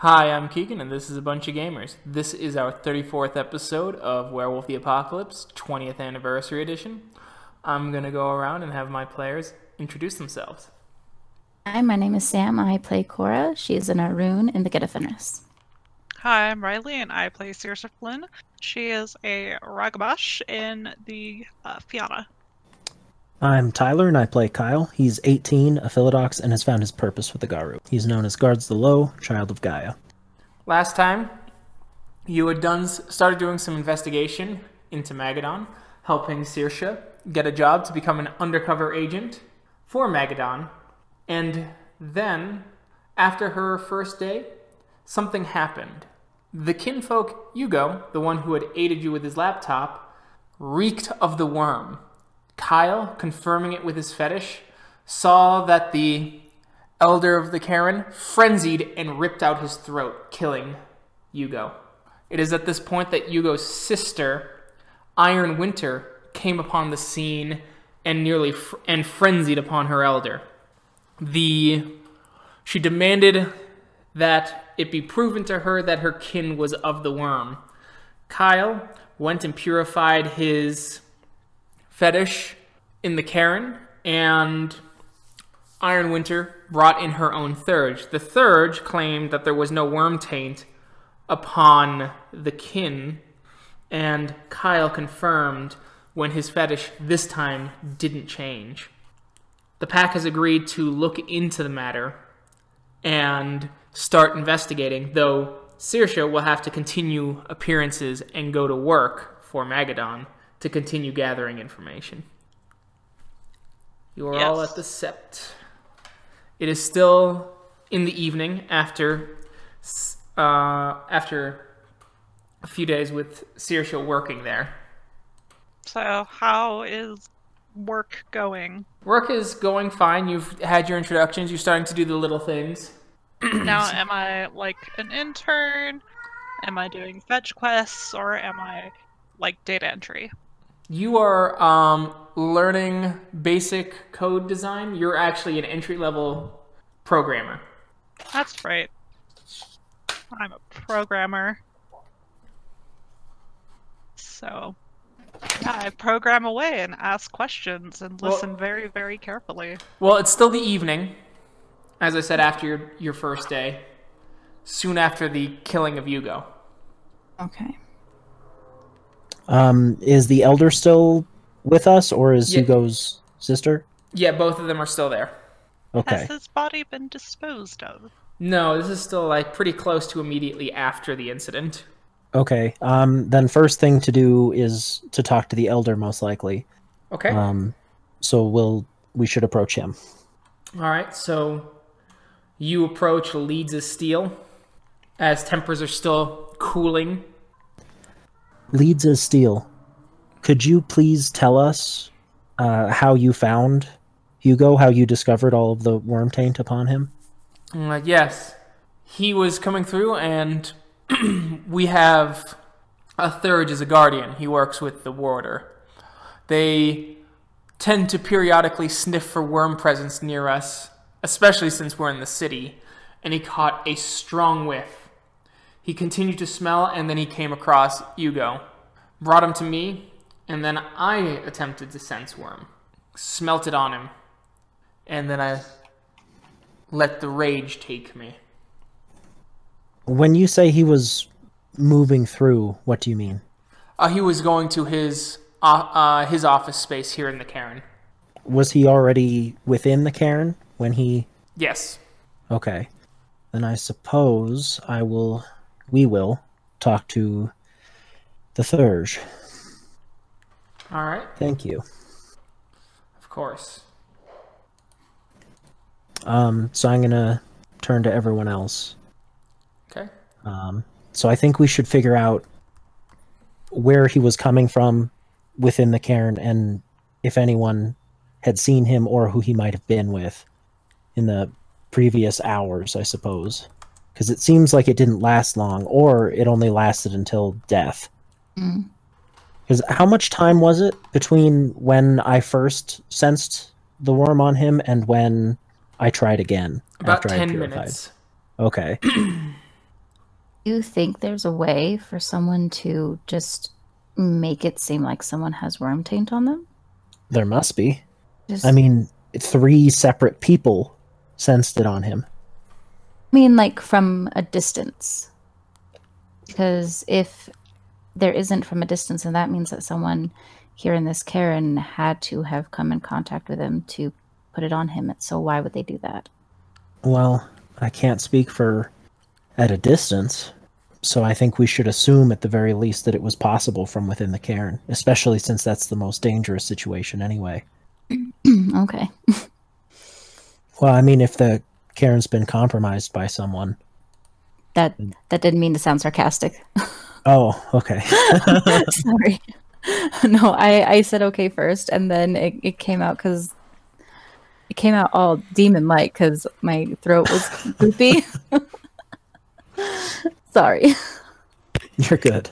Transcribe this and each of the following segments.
Hi, I'm Keegan, and this is a bunch of gamers. This is our 34th episode of Werewolf the Apocalypse, 20th Anniversary Edition. I'm going to go around and have my players introduce themselves. Hi, my name is Sam. I play Cora. She is an Arun in the Get Fenris. Hi, I'm Riley, and I play Sorcha. She is a Ragabash in the Fianna. I'm Tyler, and I play Kyle. He's 18, a Philodox, and has found his purpose with the Garou. He's known as Guards the Low, Child of Gaia. Last time, you had started doing some investigation into Magadon, helping Sorcha get a job to become an undercover agent for Magadon. And then, after her first day, something happened. The kinfolk Yugo, the one who had aided you with his laptop, reeked of the Wyrm. Kyle, confirming it with his fetish, saw that the Elder of the Karen frenzied and ripped out his throat, killing Yugo. It is at this point that Yugo's sister, Iron Winter, came upon the scene and frenzied upon her elder. She demanded that it be proven to her that her kin was of the Wyrm. Kyle went and purified his fetish in the Karen, and Iron Winter brought in her own Thurge. The Thurge claimed that there was no Wyrm taint upon the kin, and Kyle confirmed when his fetish this time didn't change. The pack has agreed to look into the matter and start investigating, though Sorcha will have to continue appearances and go to work for Magadon to continue gathering information. You are all at the Sept. It is still in the evening after a few days with Sorcha working there. So, how is work going? Work is going fine. You've had your introductions. You're starting to do the little things. Now, am I like an intern? Am I doing fetch quests? Or am I like data entry? You are learning basic code design. You're actually an entry-level programmer. That's right. I'm a programmer. So, yeah, I program away and ask questions and listen very, very carefully. Well, it's still the evening, as I said, after your first day, soon after the killing of Yugo. Okay. Is the Elder still with us, or is Yugo's sister? Yeah, both of them are still there. Okay. Has his body been disposed of? No, this is still like pretty close to immediately after the incident. Okay. Then first thing to do is to talk to the Elder, most likely. Okay. So we should approach him. All right. So you approach Leeds of Steel as tempers are still cooling. Leeds as Steel. Could you please tell us how you found Yugo, how you discovered all of the Wyrm taint upon him? Yes. He was coming through, and we have a Thurge as a guardian. He works with the warder. They tend to periodically sniff for Wyrm presence near us, especially since we're in the city, and he caught a strong whiff. He continued to smell, and then he came across Yugo. Brought him to me, and then I attempted to sense Wyrm. Smelt it on him, and then I let the rage take me. When you say he was moving through, what do you mean? He was going to his office space here in the Cairn. Was he already within the Cairn when he... Yes. Okay. Then I suppose we will talk to the Thurge. All right. Thank you. Of course. So I'm going to turn to everyone else. Okay. So I think we should figure out where he was coming from within the cairn, and if anyone had seen him or who he might have been with in the previous hours, I suppose. Because it seems like it didn't last long, or it only lasted until death. Because how much time was it between when I first sensed the Wyrm on him and when I tried again? About after 10 I purified? minutes. Okay. Do you think there's a way for someone to just make it seem like someone has worm taint on them? There must be. Just, I mean, 3 separate people sensed it on him. like from a distance. Because if there isn't from a distance, then that means that someone here in this cairn had to have come in contact with him to put it on him. So why would they do that? Well, I can't speak for at a distance, so I think we should assume at the very least that it was possible from within the cairn, especially since that's the most dangerous situation anyway. Okay. Well, I mean, if the cairn's been compromised by someone. That didn't mean to sound sarcastic. Oh, okay. Sorry. No, I said okay first, and then it came out because it came out all demon-like because my throat was goopy. Sorry. You're good.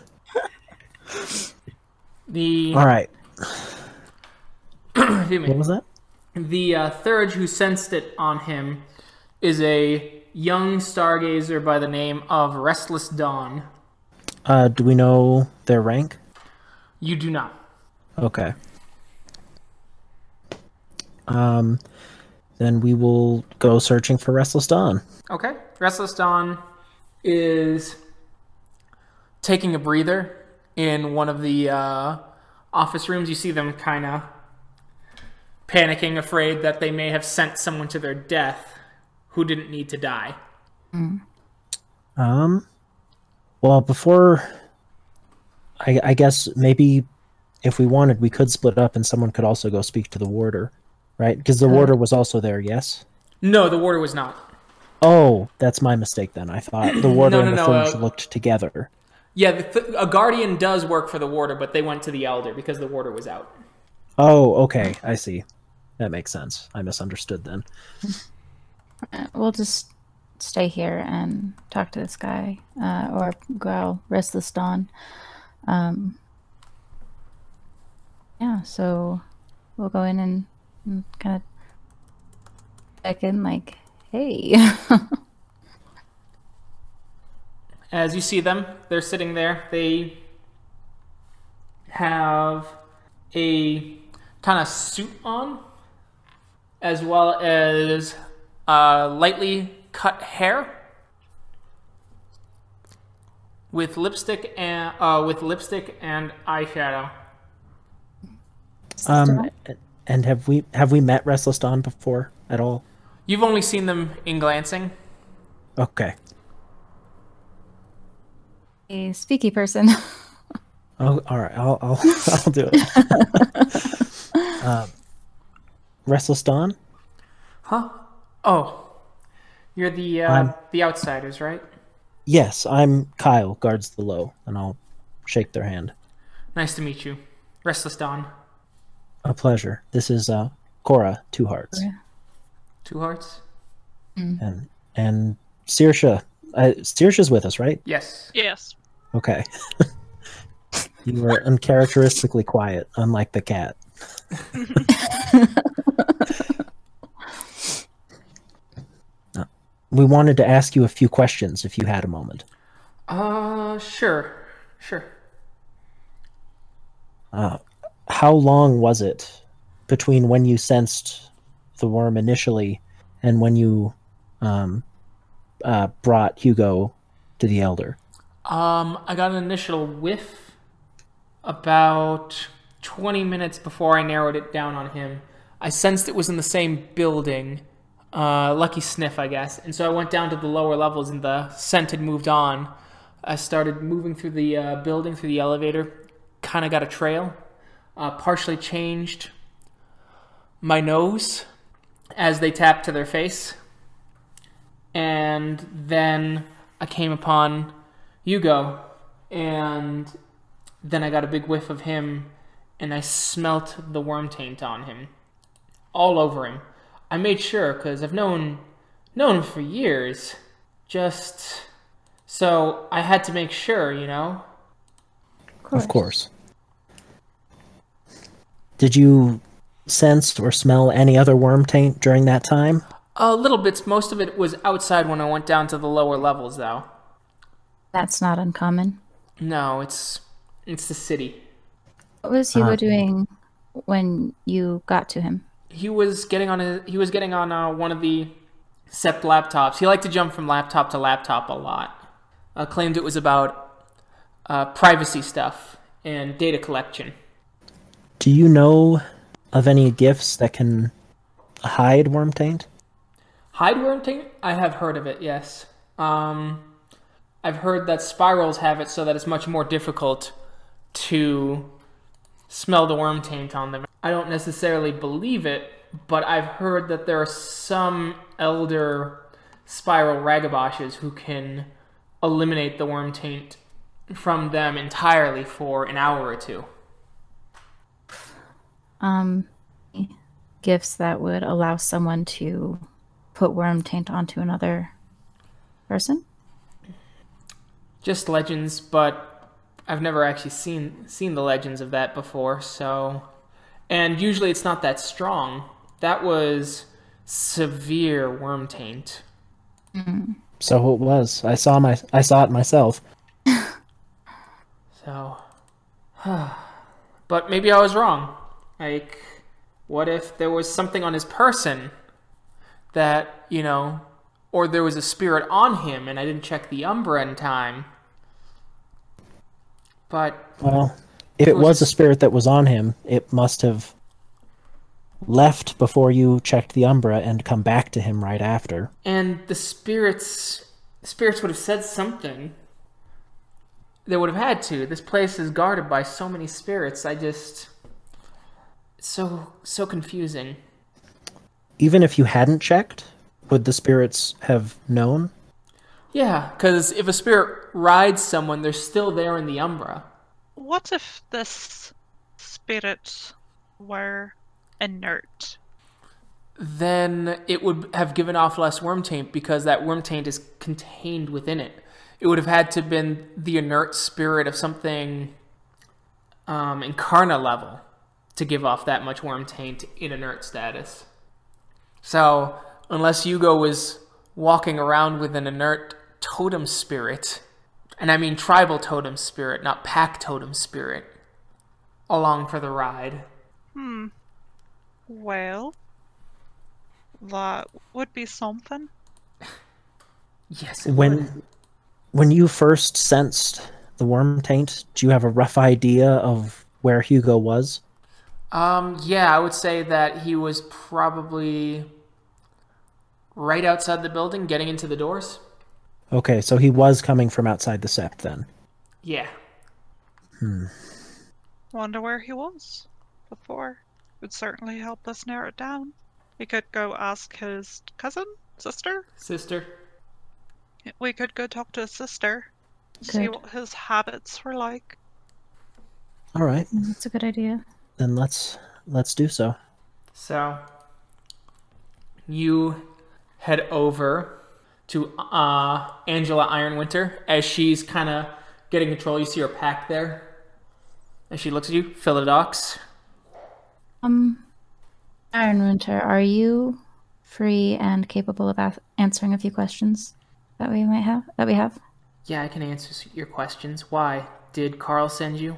All right. What was that? The Thurge who sensed it on him is a young stargazer by the name of Restless Dawn. Do we know their rank? You do not. Okay. Then we will go searching for Restless Dawn. Okay. Restless Dawn is taking a breather in one of the office rooms. You see them kind of panicking, afraid that they may have sent someone to their death who didn't need to die. Well, before... I guess maybe if we wanted, we could split up and someone could also go speak to the warder, right? Because the warder was also there, yes? No, the warder was not. Oh, that's my mistake then. I thought the warder and the Thurge looked together. Yeah, a guardian does work for the warder, but they went to the elder because the warder was out. Oh, okay. I see. That makes sense. I misunderstood then. We'll just stay here and talk to this guy, or growl, Restless Dawn. Yeah, so we'll go in and kind of check in like, hey. As you see them, they're sitting there. They have a kind of suit on, as well as lightly cut hair with lipstick and eyeshadow. And have we met Restless Dawn before at all? You've only seen them in glancing. Okay. A speaky person. Oh, all right. I'll do it. Restless Dawn? Huh? Oh, you're the outsiders, right? Yes, I'm Kyle, guards the low, and I'll shake their hand. Nice to meet you, Restless Dawn. A pleasure. This is Cora Two-Hearts. Two-Hearts? And Sorcha. Sorcha's with us, right? Yes. Yes. Okay. You were uncharacteristically quiet, unlike the cat. We wanted to ask you a few questions if you had a moment. Sure. How long was it between when you sensed the worm initially and when you brought Yugo to the Elder? I got an initial whiff about 20 minutes before I narrowed it down on him. I sensed it was in the same building. Lucky sniff, I guess. And so I went down to the lower levels and the scent had moved on. I started moving through the building, through the elevator. Kind of got a trail. Partially changed my nose as they tapped to their face. And then I came upon Yugo. And then I got a big whiff of him. And I smelt the worm taint on him. All over him. I made sure, because I've known him for years. Just... So, I had to make sure, you know? Of course. Did you sense or smell any other worm taint during that time? Little bits. Most of it was outside when I went down to the lower levels, though. That's not uncommon. No, it's the city. What was Hugo doing when you got to him? He was getting on one of the Sept laptops. He liked to jump from laptop to laptop a lot. Claimed it was about privacy stuff and data collection. Do you know of any gifts that can hide worm taint? Hide worm taint? I have heard of it, yes. I've heard that spirals have it so that it's much more difficult to smell the worm taint on them. I don't necessarily believe it, but I've heard that there are some elder spiral ragaboshes who can eliminate the worm taint from them entirely for an hour or two. Gifts that would allow someone to put worm taint onto another person? Just legends, but I've never actually seen the legends of that before, so... And usually it's not that strong. That was severe worm taint. Mm. So it was. I saw it myself. So... But maybe I was wrong. Like, what if there was something on his person that, you know... Or there was a spirit on him and I didn't check the Umbra in time. But... Well, if it was a spirit that was on him, it must have left before you checked the Umbra and come back to him right after. And the spirits would have said something. They would have had to. This place is guarded by so many spirits. It's so confusing. Even if you hadn't checked, would the spirits have known? Yeah, because if a spirit rides someone, they're still there in the Umbra. What if this spirit were inert? Then it would have given off less worm taint because that worm taint is contained within it. It would have had to have been the inert spirit of something Incarna level to give off that much worm taint in inert status. So, unless Yugo was walking around with an inert totem spirit, and I mean tribal totem spirit, not pack totem spirit, along for the ride. Well, that would be something. Yes, it would. When you first sensed the worm taint, do you have a rough idea of where Hugo was? Yeah, I would say that he was probably right outside the building, getting into the doors. Okay, so he was coming from outside the Sept then. Yeah. Wonder where he was before. Would certainly help us narrow it down. We could go ask his cousin? Sister? We could go talk to his sister. See what his habits were like. All right. That's a good idea. Then let's do so. So, you head over to Angela Ironwinter as she's kind of getting control. You see her pack there. As she looks at you, Philodox. Ironwinter, are you free and capable of answering a few questions that we have? Yeah, I can answer your questions. Why? Did Carl send you?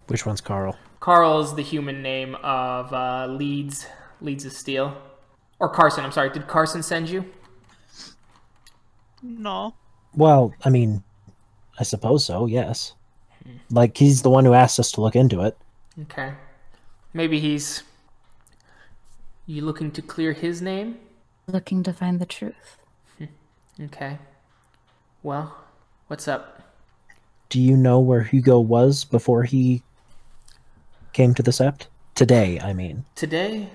Which one's Carl? Carl is the human name of Leeds of Steel. Or Carson, I'm sorry. Did Carson send you? No. Well, I mean, I suppose so, yes. Like, he's the one who asked us to look into it. Okay. Maybe he's... You looking to clear his name? Looking to find the truth. Okay. Well, what's up? Do you know where Hugo was before he came to the Sept? Today, I mean. Today?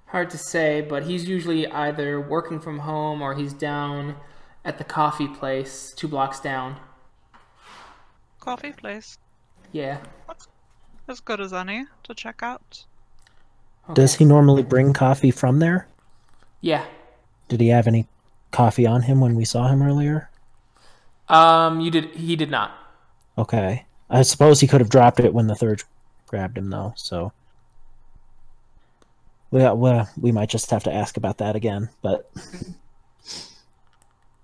Hard to say, but he's usually either working from home or he's down at the coffee place 2 blocks down. Coffee place? Yeah. As good as any to check out. Okay. Does he normally bring coffee from there? Yeah. Did he have any coffee on him when we saw him earlier? He did not. Okay. I suppose he could have dropped it when the third grabbed him, though, so... Well, we might just have to ask about that again, but...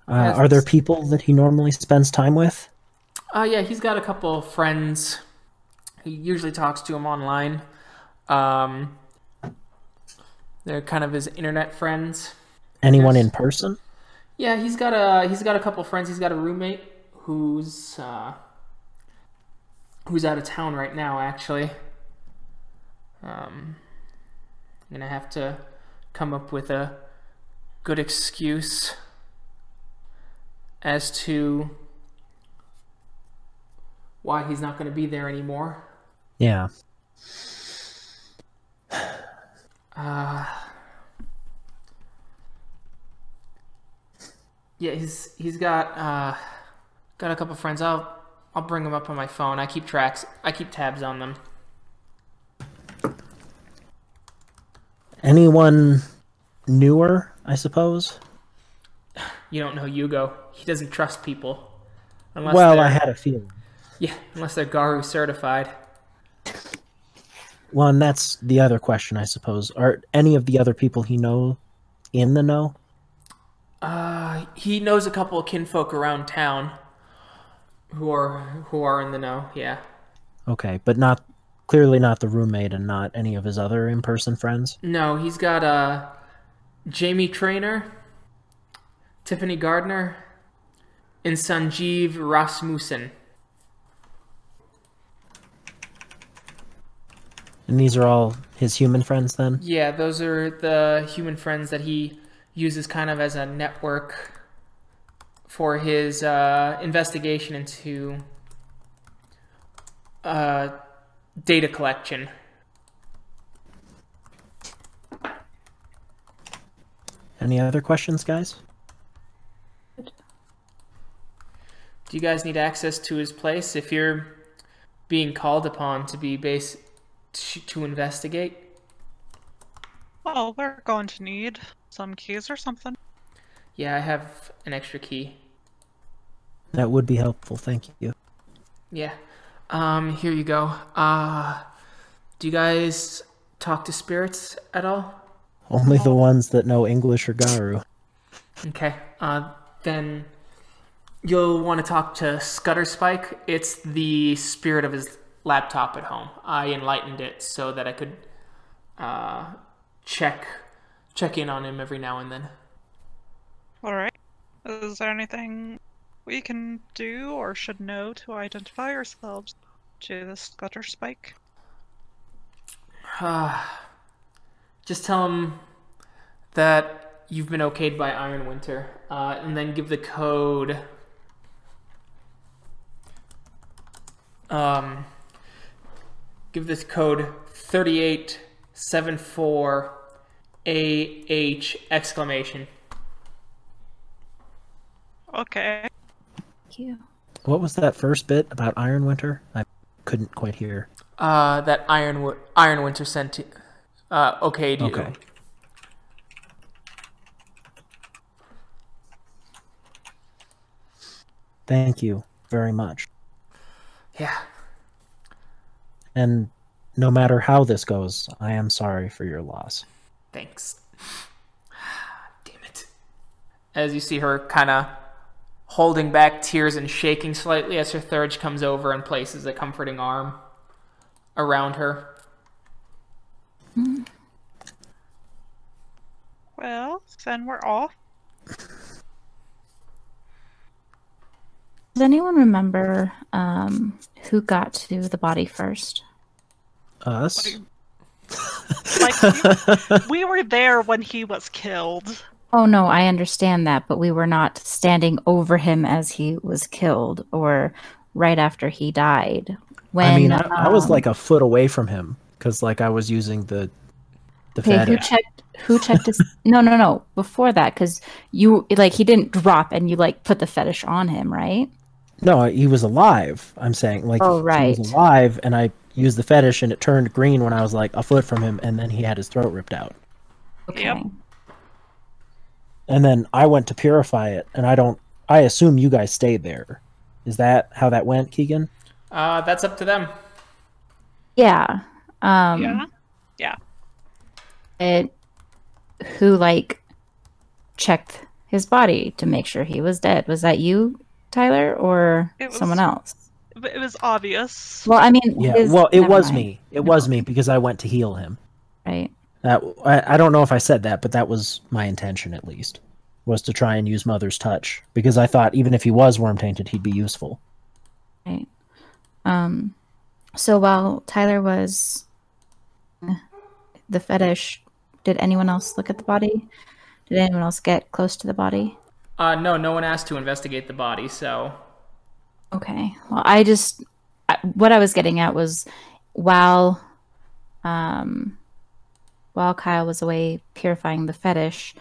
Are there people that he normally spends time with? Yeah, he's got a couple friends. He usually talks to them online. They're kind of his internet friends. Anyone in person? Yeah, he's got a couple friends. He's got a roommate who's out of town right now, actually. I'm gonna have to come up with a good excuse as to why he's not going to be there anymore. Yeah. Yeah, he's got a couple friends. I'll bring them up on my phone. I keep tabs on them. Anyone newer, I suppose? You don't know Yugo. He doesn't trust people. Well, I had a feeling. Yeah, unless they're Garou certified. Well, and that's the other question, I suppose. Are any of the other people he knows in the know? He knows a couple of kinfolk around town who are in the know, yeah. Okay, but clearly not the roommate and not any of his other in-person friends? No, he's got Jamie Trainer, Tiffany Gardner, and Sanjeev Rasmussen. And these are all his human friends, then? Yeah, those are the human friends that he uses kind of as a network for his investigation into data collection. Any other questions, guys? Do you guys need access to his place if you're being called upon to be to investigate? Well, we're going to need some keys or something. Yeah, I have an extra key. That would be helpful, thank you. Yeah. Here you go. Do you guys talk to spirits at all? Only the ones that know English or Garou. Okay. Then you'll want to talk to Scutterspike. It's the spirit of his laptop at home. I enlightened it so that I could check in on him every now and then. Alright. Is there anything we can do or should know to identify ourselves to the Scutterspike? Just tell him that you've been okayed by Ironwinter, and then give the code. Give this code 3874AH exclamation. Okay. Thank you. What was that first bit about Ironwinter? I couldn't quite hear. That Ironwinter sent to, okayed you. Okay. Thank you very much. Yeah. And no matter how this goes, I am sorry for your loss. Thanks. Damn it. As you see her kind of holding back tears and shaking slightly as her third comes over and places a comforting arm around her. Well, then we're off. Does anyone remember who got to the body first? Us? Like, we were there when he was killed. Oh no, I understand that, but we were not standing over him as he was killed or right after he died. When, I mean, I was like a foot away from him because like I was using the fetish. Who checked his... No, before that, because you, like, he didn't drop and you, like, put the fetish on him, right? No, he was alive, I'm saying. Like, oh, right. He was alive, and I used the fetish, and it turned green when I was, like, a foot from him, and then he had his throat ripped out. Okay. Yep. And then I went to purify it, and I assume you guys stayed there. Is that how that went, Keegan? That's up to them. Yeah. Yeah. Who, like, checked his body to make sure he was dead. Was that you, Tyler, or someone else? It was obvious. Well, I mean, Yeah, it was me. It was me because I went to heal him. Right. I don't know if I said that, but that was my intention at least, was to try and use Mother's Touch, because I thought even if he was worm-tainted, he'd be useful. Right. So while Tyler was the fetish, did anyone else look at the body? Did anyone else get close to the body? No one asked to investigate the body, so... Okay. Well, what I was getting at was while Kyle was away purifying the fetish,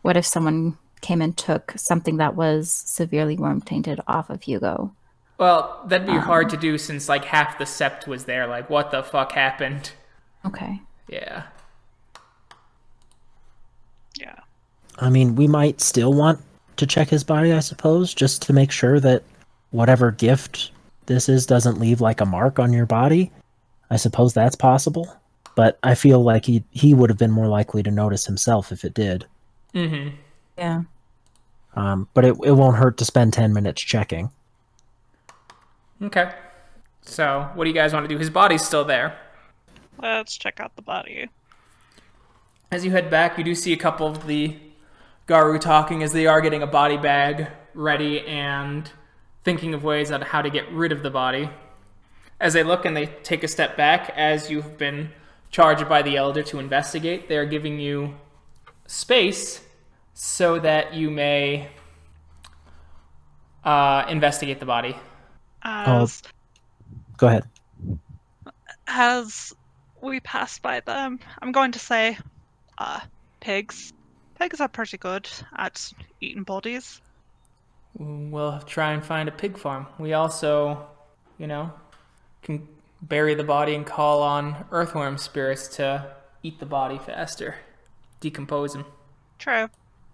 what if someone came and took something that was severely worm-tainted off of Yugo? Well, that'd be hard to do since, like, half the sept was there. Like, what the fuck happened? Okay. Yeah. Yeah. I mean, we might still want to check his body, I suppose, just to make sure that whatever gift this is doesn't leave, like, a mark on your body. I suppose that's possible. But I feel like he would have been more likely to notice himself if it did. Mm-hmm. Yeah. But it won't hurt to spend 10 minutes checking. Okay. So, what do you guys want to do? His body's still there. Let's check out the body. As you head back, you do see a couple of the Garou talking as they are getting a body bag ready and thinking of ways on how to get rid of the body. As they look and they take a step back, as you've been charged by the Elder to investigate, they're giving you space so that you may investigate the body. Go ahead. As we pass by them, I'm going to say, pigs. Pigs are pretty good at eating bodies. We'll try and find a pig farm. We also, can bury the body and call on earthworm spirits to eat the body faster, decompose them. True.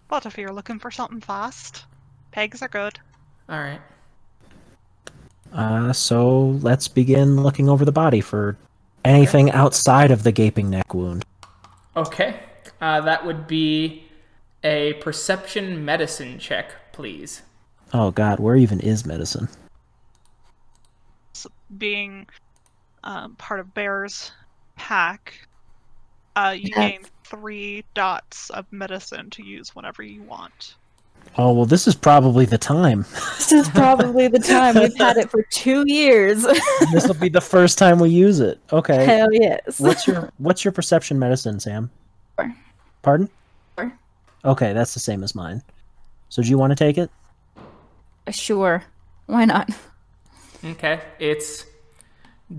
But if you're looking for something fast, pigs are good. All right. So let's begin looking over the body for anything outside of the gaping neck wound. Okay. That would be a perception medicine check, please. Oh god, where even is medicine? So being part of Bear's pack, you gain 3 dots of medicine to use whenever you want. Oh, well, this is probably the time. This is probably the time. We've had it for 2 years. This will be the first time we use it. Okay. Hell yes. What's your perception medicine, Sam? 4. Pardon? 4. Okay, that's the same as mine. So do you want to take it? Sure. Why not? Okay. It's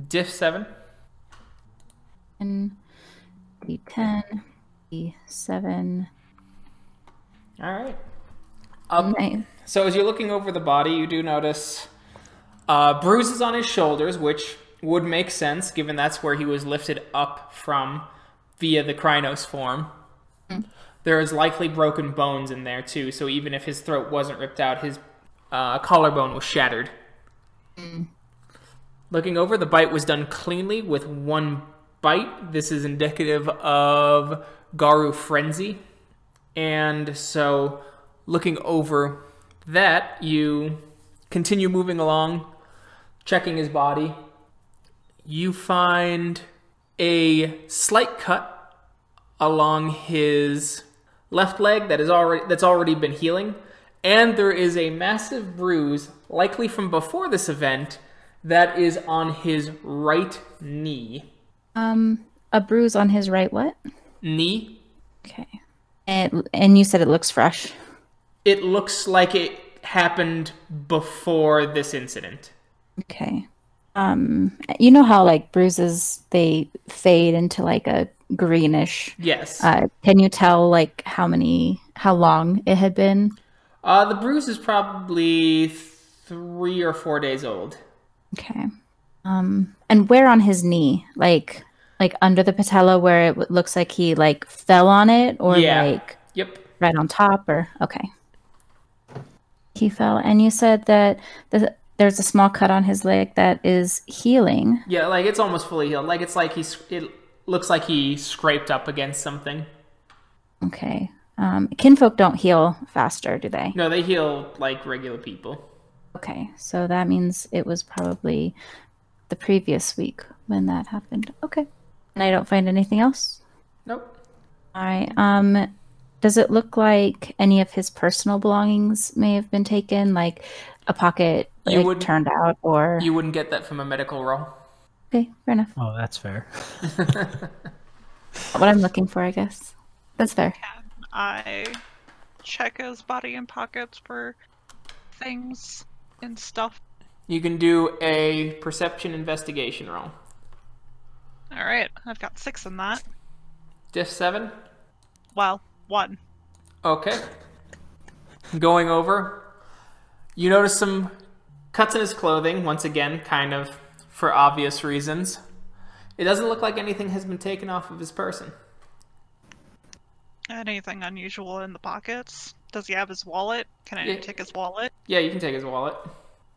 diff 7. And D10, D7. All right. Nice. So as you're looking over the body, you do notice bruises on his shoulders, which would make sense given that's where he was lifted up from via the Krynos form. There is likely broken bones in there too, so even if his throat wasn't ripped out, his collarbone was shattered. Looking over, the bite was done cleanly with 1 bite. This is indicative of Garou frenzy. And so looking over that, you continue moving along, checking his body. You find a slight cut along his left leg that's already been healing, and there is a massive bruise, likely from before this event, that is on his right knee. A bruise on his right what? Knee. Okay. And you said it looks fresh. It looks like it happened before this incident. Okay. You know how like bruises, they fade into like a greenish. Yes. Can you tell like how long it had been? The bruise is probably 3 or 4 days old. Okay. And where on his knee? Like under the patella where it looks like he like fell on it, or Yep. Right on top, or okay. He fell, and you said that there's a small cut on his leg that is healing. Yeah, like it's almost fully healed. Like it looks like he scraped up against something. Okay. Kinfolk don't heal faster, do they? No, they heal like regular people. Okay, so that means it was probably the previous week when that happened. Okay. And I don't find anything else? Nope. All right. Does it look like any of his personal belongings may have been taken, like a pocket turned out, or... You wouldn't get that from a medical roll. Okay, fair enough. Oh, that's fair. What I'm looking for, I guess. That's fair. Can I check his body and pockets for things and stuff? You can do a perception investigation roll. Alright, I've got 6 in that. Just 7? Well, 1. Okay. Going over, you notice some cuts in his clothing, once again, kind of for obvious reasons. It doesn't look like anything has been taken off of his person. Anything unusual in the pockets? Does he have his wallet? Can I take his wallet? Yeah, you can take his wallet.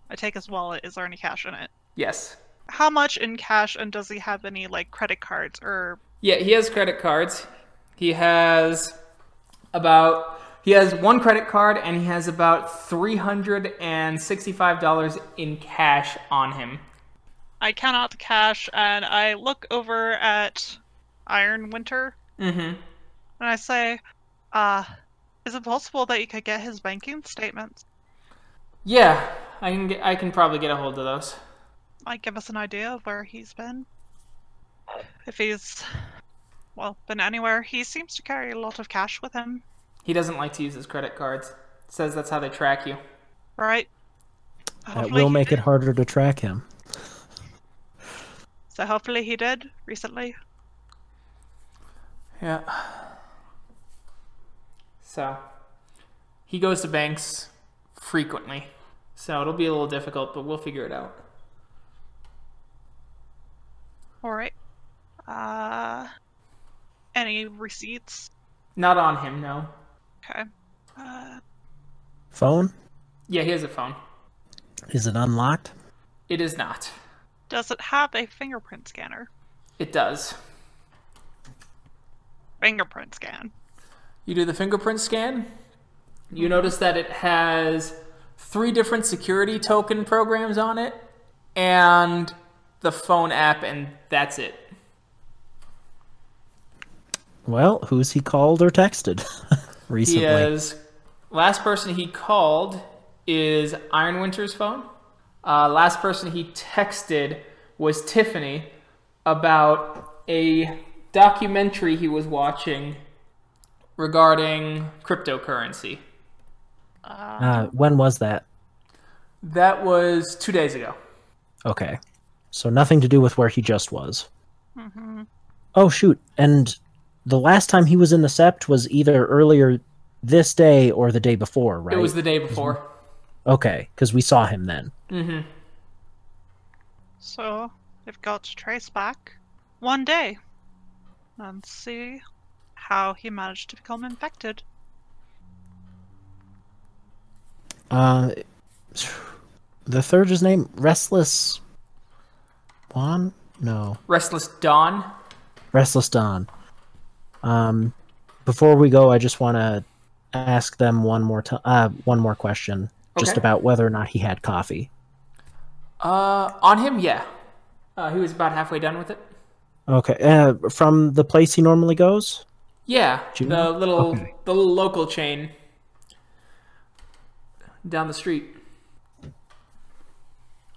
I take his wallet. Is there any cash in it? Yes. How much in cash, and does he have any, like, credit cards or... Yeah, he has credit cards. He has one credit card, and he has about $365 in cash on him. I count out the cash, and I look over at Ironwinter. Mm-hmm. And I say, is it possible that you could get his banking statements? Yeah, I can probably get a hold of those. Might give us an idea of where he's been. If he's, well, been anywhere. He seems to carry a lot of cash with him. He doesn't like to use his credit cards. Says that's how they track you. Right. That will make it harder to track him. So hopefully he did recently. Yeah. So, he goes to banks frequently. So it'll be a little difficult, but we'll figure it out. Alright. Any receipts? Not on him, no. Okay. Phone? Yeah, he has a phone. Is it unlocked? It is not. Does it have a fingerprint scanner? It does. Fingerprint scan. You do the fingerprint scan. You notice that it has 3 different security token programs on it, and the phone app, and that's it. Well, who's he called or texted recently? Last person he called is Ironwinter's phone. Last person he texted was Tiffany about a documentary he was watching regarding cryptocurrency. When was that? That was 2 days ago. Okay. So nothing to do with where he just was. Mm-hmm. Oh, shoot. And the last time he was in the Sept was either earlier this day or the day before, right? It was the day before. Okay, because we saw him then. Mm-hmm. So, they've got to trace back 1 day and see how he managed to become infected. The third is named Restless Juan? No. Restless Dawn. Restless Dawn. Before we go, I just want to ask them one more question, just about whether or not he had coffee. On him, yeah. He was about halfway done with it. Okay. From the place he normally goes? Yeah, the little local chain down the street.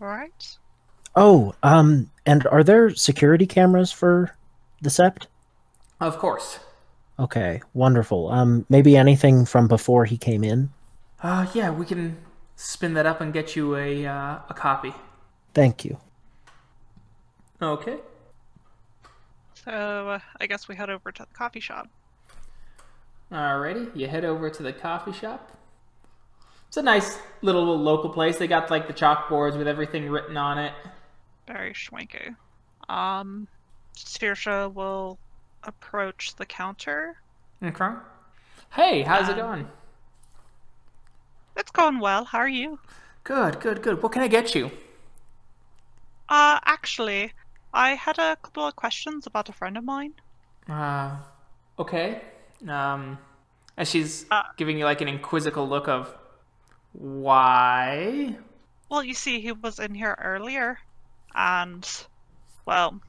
All right. Oh, and are there security cameras for the Sept? Of course. Okay, wonderful. Maybe anything from before he came in? Yeah, we can spin that up and get you a copy. Thank you. Okay. So, I guess we head over to the coffee shop. Alrighty, you head over to the coffee shop. It's a nice little local place. They got like the chalkboards with everything written on it. Very schwanky. Sorcha will approach the counter. Okay. Hey, how's it going? It's going well. How are you? Good, good, good. What can I get you? Actually, I had a couple of questions about a friend of mine. Okay. As she's giving you like an inquisitive look of, why? Well, you see, he was in here earlier, and, well,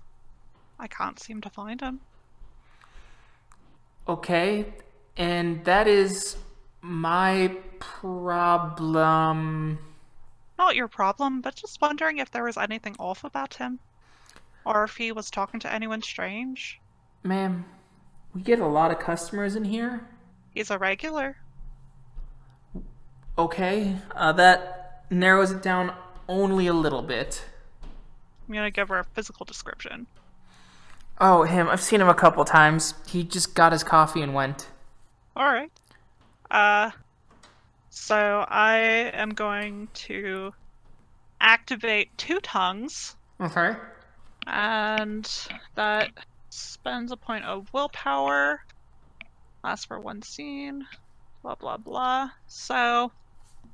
I can't seem to find him. Okay, and that is my problem. Not your problem, but just wondering if there was anything off about him. Or if he was talking to anyone strange. Ma'am, we get a lot of customers in here. He's a regular. Okay, that narrows it down only a little bit. I'm gonna give her a physical description. Oh, him. I've seen him a couple times. He just got his coffee and went. Alright. So I am going to activate 2 tongues. Okay. And that spends a point of willpower. Lasts for 1 scene. Blah, blah, blah. So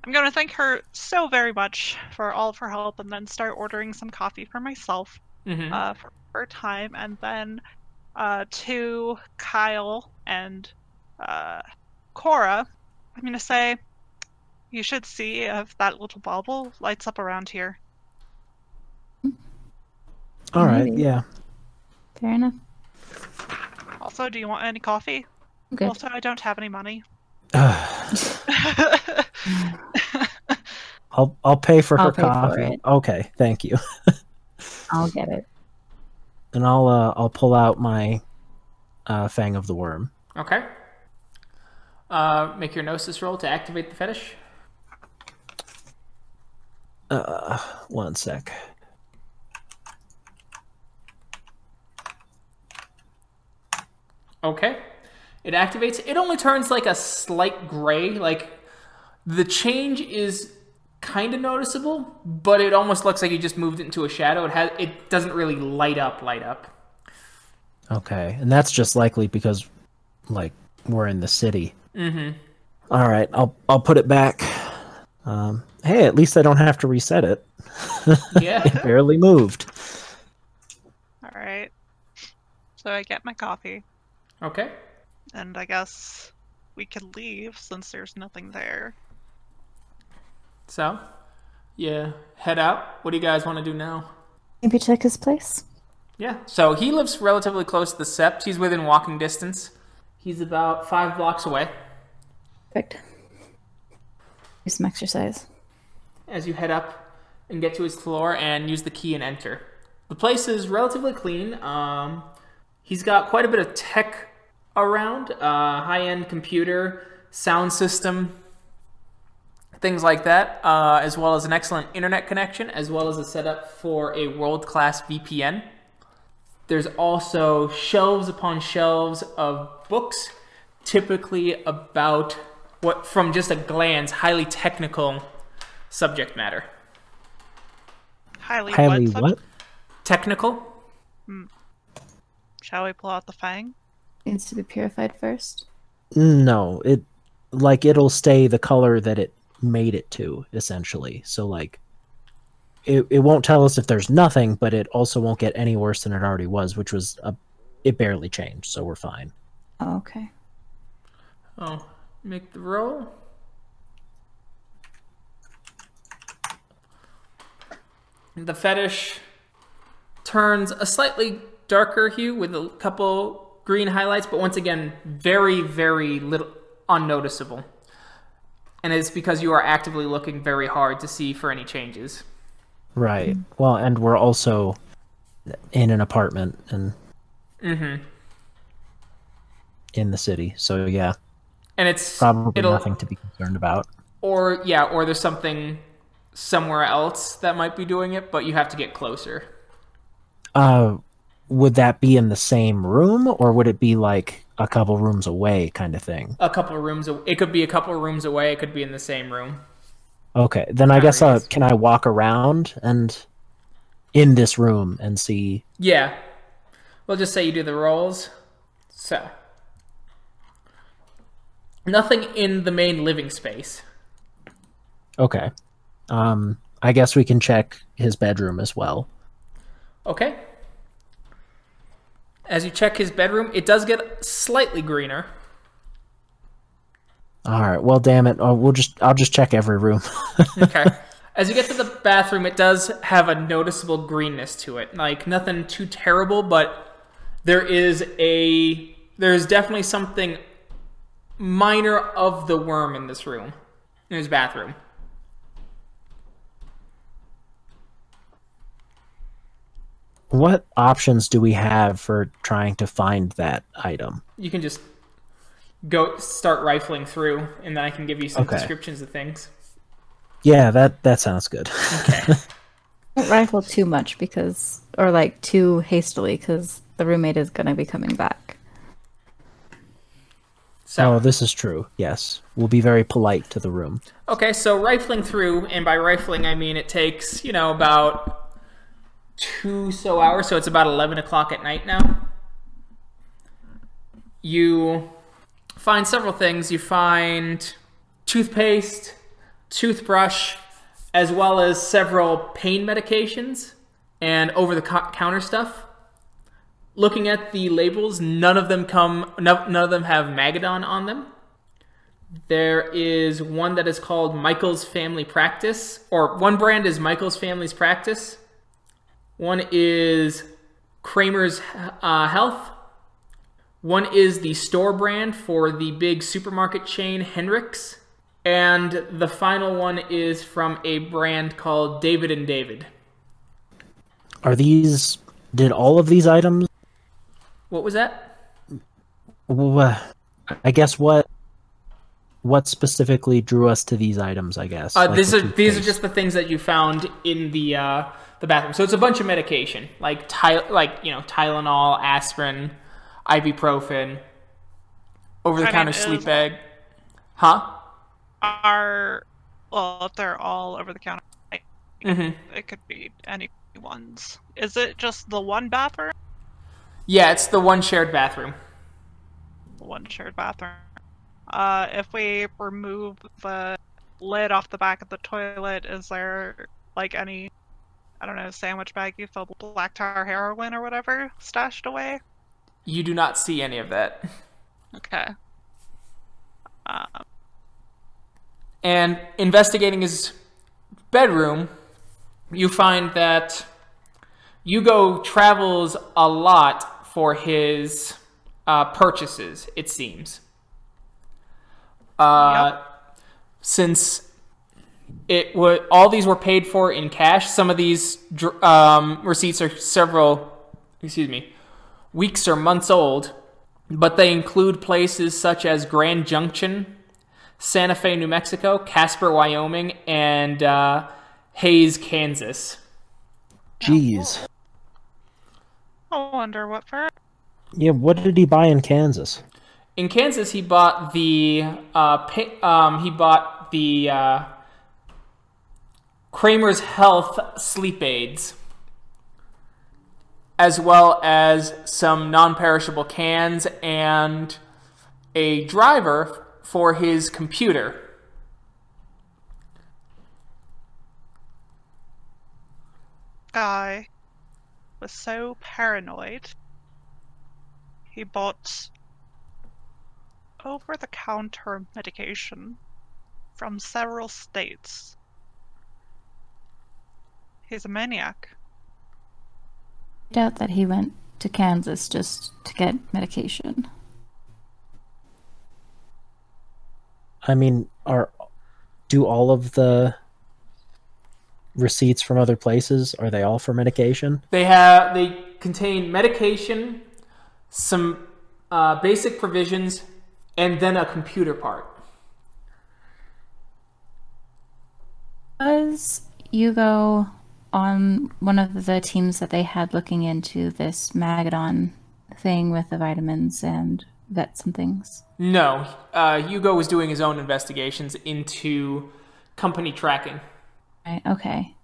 I'm going to thank her so very much for all of her help and then start ordering some coffee for myself for her time. And then to Kyle and Cora, I'm going to say, you should see if that little bubble lights up around here. All right, yeah. Fair enough. Also, do you want any coffee? Okay. Also, I don't have any money. I'll pay for her I'll pay for coffee. it. Okay, thank you. I'll get it. And I'll pull out my Fang of the Wyrm. Okay. Make your Gnosis roll to activate the fetish. 1 sec. Okay. It activates. It only turns like a slight gray. Like the change is kind of noticeable, but it almost looks like you just moved it into a shadow. It doesn't really light up. Okay, and that's just likely because, like, we're in the city. Mm-hmm. All right, I'll put it back. Hey, at least I don't have to reset it. Yeah. It barely moved. Alright. So I get my coffee. Okay. And I guess we could leave since there's nothing there. So, yeah, head out. What do you guys want to do now? Maybe check his place. Yeah. So he lives relatively close to the Sept. He's within walking distance. He's about 5 blocks away. Perfect. Do some exercise. As you head up and get to his floor and use the key and enter. The place is relatively clean. He's got quite a bit of tech around. High-end computer, sound system, things like that, as well as an excellent internet connection, as well as a setup for a world-class VPN. There's also shelves upon shelves of books, typically about what, from just a glance, highly technical subject matter. Highly what? Technical. Shall we pull out the fang? Needs to be purified first. No, it'll stay the color that it made it to, essentially. So, like, it won't tell us if there's nothing, but it also won't get any worse than it already was, which was it barely changed, so we're fine. Oh, okay. Oh, make the roll. The fetish turns a slightly darker hue with a couple green highlights, but once again, very, very little unnoticeable. And it's because you are actively looking very hard to see for any changes. Right. Well, and we're also in an apartment and in the city, so yeah. And it's probably nothing to be concerned about. Or there's something somewhere else that might be doing it, but you have to get closer. Would that be in the same room, or would it be like a couple rooms away kind of thing? A couple of rooms. It could be a couple of rooms away. It could be in the same room. Okay, then I guess can I walk around and in this room and see? Yeah. We'll just say you do the rolls. So. Nothing in the main living space. Okay. I guess we can check his bedroom as well. Okay. As you check his bedroom, it does get slightly greener. All right. Well, damn it. I'll just check every room. Okay. As you get to the bathroom, it does have a noticeable greenness to it. Like, nothing too terrible, but there's definitely something minor of the Wyrm in this room, in his bathroom. What options do we have for trying to find that item? You can just go start rifling through, and then I can give you some descriptions of things. Yeah, that sounds good. Okay. Don't rifle too much or like too hastily, because the roommate is going to be coming back. So, this is true. Yes. We'll be very polite to the room. Okay, so rifling through, and by rifling I mean it takes, about 2 hours, so it's about 11 o'clock at night now. You find several things. You find toothpaste, toothbrush, as well as several pain medications and over-the-counter stuff. Looking at the labels, none of them have Magadon on them. There is one that is called Michael's Family Practice, or one brand is Michael's Family's Practice. One is Kramer's Health. One is the store brand for the big supermarket chain Hendrick's. And the final one is from a brand called David & David. Did all of these items? What was that? I guess what specifically drew us to these items, I guess? These are just the things that you found in the bathroom. So it's a bunch of medication, like Tylenol, aspirin, ibuprofen, over-the-counter sleep bag. Huh? If they're all over the counter, it could be anyone's. Is it just the one bathroom? Yeah, it's the one shared bathroom. One shared bathroom. If we remove the lid off the back of the toilet, is there like any, I don't know, sandwich baggie filled with black tar heroin or whatever stashed away? You do not see any of that. Okay. And investigating his bedroom, you find that Yugo travels a lot for his purchases, it seems. Since all these were paid for in cash, some of these receipts are weeks or months old, but they include places such as Grand Junction, Santa Fe, New Mexico, Casper, Wyoming, and Hays, Kansas. Jeez. I wonder what for. Yeah, what did he buy in Kansas? In Kansas, he bought the Kramer's Health sleep aids, as well as some non-perishable cans and a driver for his computer. Guy was so paranoid, he bought over-the-counter medication from several states. He's a maniac. I doubt that he went to Kansas just to get medication. I mean, do all of the receipts from other places, are they all for medication? They contain medication, some basic provisions, and then a computer part. Was Yugo on one of the teams that they had looking into this Magadon thing with the vitamins and vets and things? No. Yugo was doing his own investigations into company tracking. Right, okay.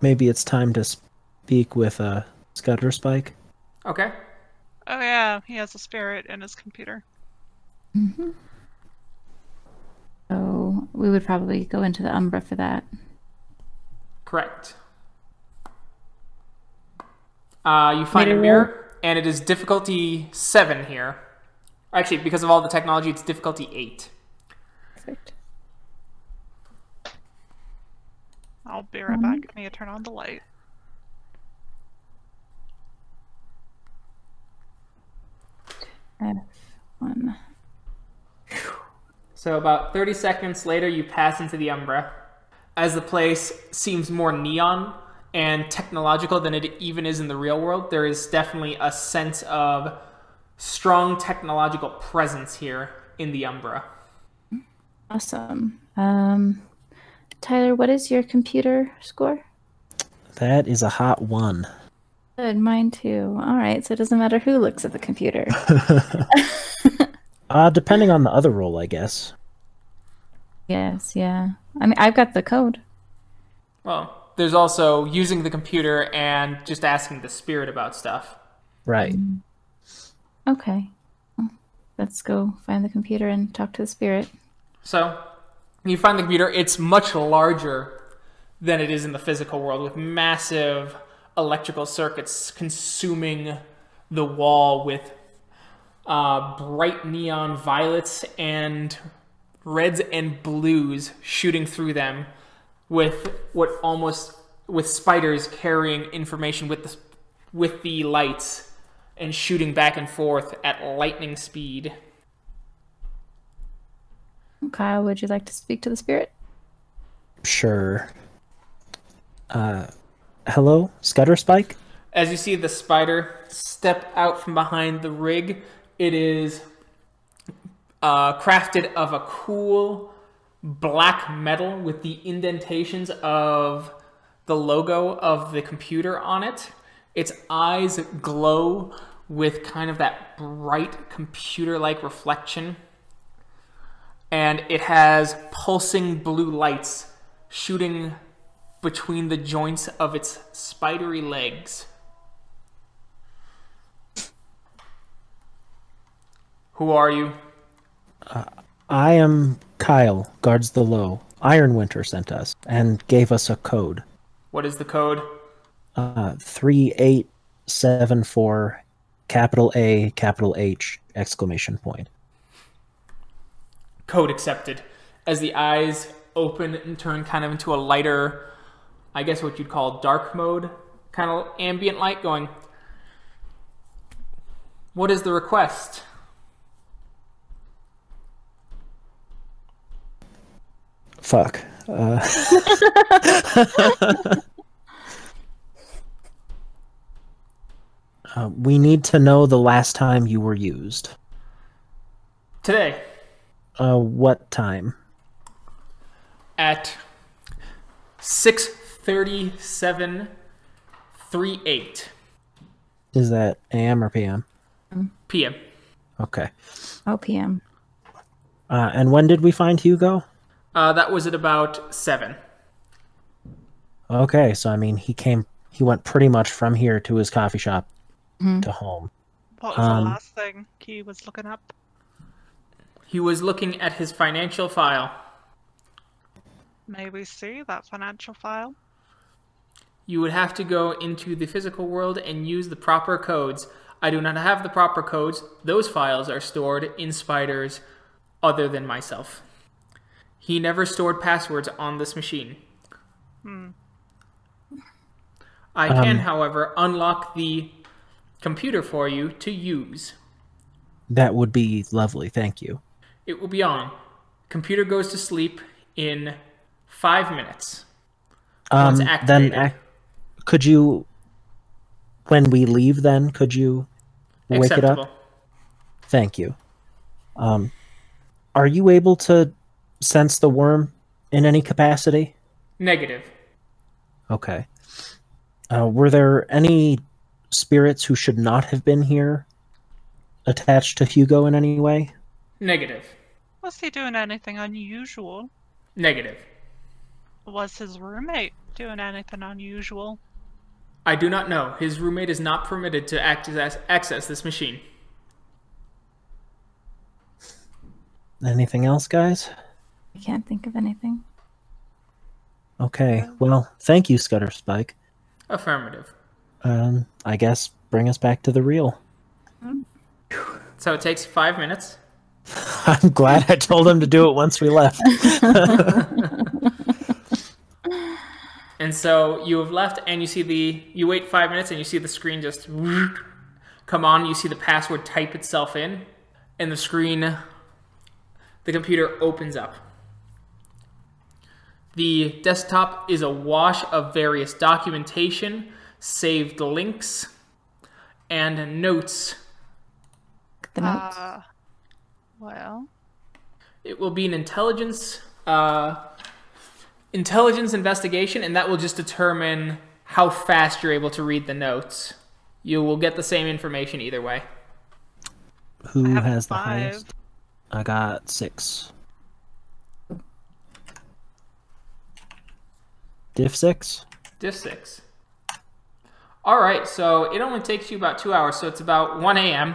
Maybe it's time to speak with Scudder Spike. Okay. Oh yeah, he has a spirit in his computer. Mm-hmm. So we would probably go into the Umbra for that. Correct. You find a mirror, and it is difficulty 7 here. Actually, because of all the technology, it's difficulty 8. Perfect. I'll be right back. I need to turn on the light. F1. So about 30 seconds later, you pass into the Umbra. As the place seems more neon and technological than it even is in the real world, there is definitely a sense of strong technological presence here in the Umbra. Awesome. Tyler, what is your computer score? That is a hot 1. Good, mine too. All right, so it doesn't matter who looks at the computer. Depending on the other roll, I guess. Yes, yeah. I mean, I've got the code. Well, there's also using the computer and just asking the spirit about stuff. Right. Okay. Well, let's go find the computer and talk to the spirit. So, you find the computer. It's much larger than it is in the physical world, with massive electrical circuits consuming the wall with bright neon violets and reds and blues shooting through them, with spiders carrying information with the lights and shooting back and forth at lightning speed. Kyle, would you like to speak to the spirit? Sure. Hello, Scudder Spike? As you see the spider step out from behind the rig, it is crafted of a cool black metal with the indentations of the logo of the computer on it. Its eyes glow with kind of that bright computer-like reflection. And it has pulsing blue lights shooting between the joints of its spidery legs. Who are you? I am Kyle, guards the low. Ironwinter sent us and gave us a code. What is the code? 3874, capital A, capital H, exclamation point. Code accepted. As the eyes open and turn kind of into a lighter, I guess what you'd call dark mode, kind of ambient light, going, what is the request? Fuck. We need to know the last time you were used. Today. What time? At 6:37:38 Is that AM or PM? p.m. Okay. Oh, PM. And when did we find Hugo? That was at about 7. Okay, so I mean, he went pretty much from here to his coffee shop to home. What was the last thing he was looking up? He was looking at his financial file. May we see that financial file? You would have to go into the physical world and use the proper codes. I do not have the proper codes. Those files are stored in spiders other than myself. He never stored passwords on this machine. I can, however, unlock the computer for you to use. That would be lovely, thank you. It will be on. Computer goes to sleep in 5 minutes. Once activated. Then could you, when we leave then, could you wake it up? Thank you. Are you able to sense the worm in any capacity? Negative. Okay. Were there any spirits who should not have been here attached to Hugo in any way? Negative. Was he doing anything unusual? Negative. Was his roommate doing anything unusual? I do not know. His roommate is not permitted to access this machine. Anything else, guys? I can't think of anything. Okay, well, thank you, Scudder Spike. Affirmative. I guess bring us back to the real. So it takes 5 minutes. I'm glad I told him to do it once we left. And so you have left, and you wait 5 minutes, and you see the screen just come on. You see the password type itself in, and the computer opens up. The desktop is awash of various documentation, saved links, and notes. The notes. Well, it will be an intelligence investigation, and that will just determine how fast you're able to read the notes. You will get the same information either way. Who has the highest? I got 6. Diff 6? Diff 6. All right, so it only takes you about 2 hours, so it's about 1 a.m.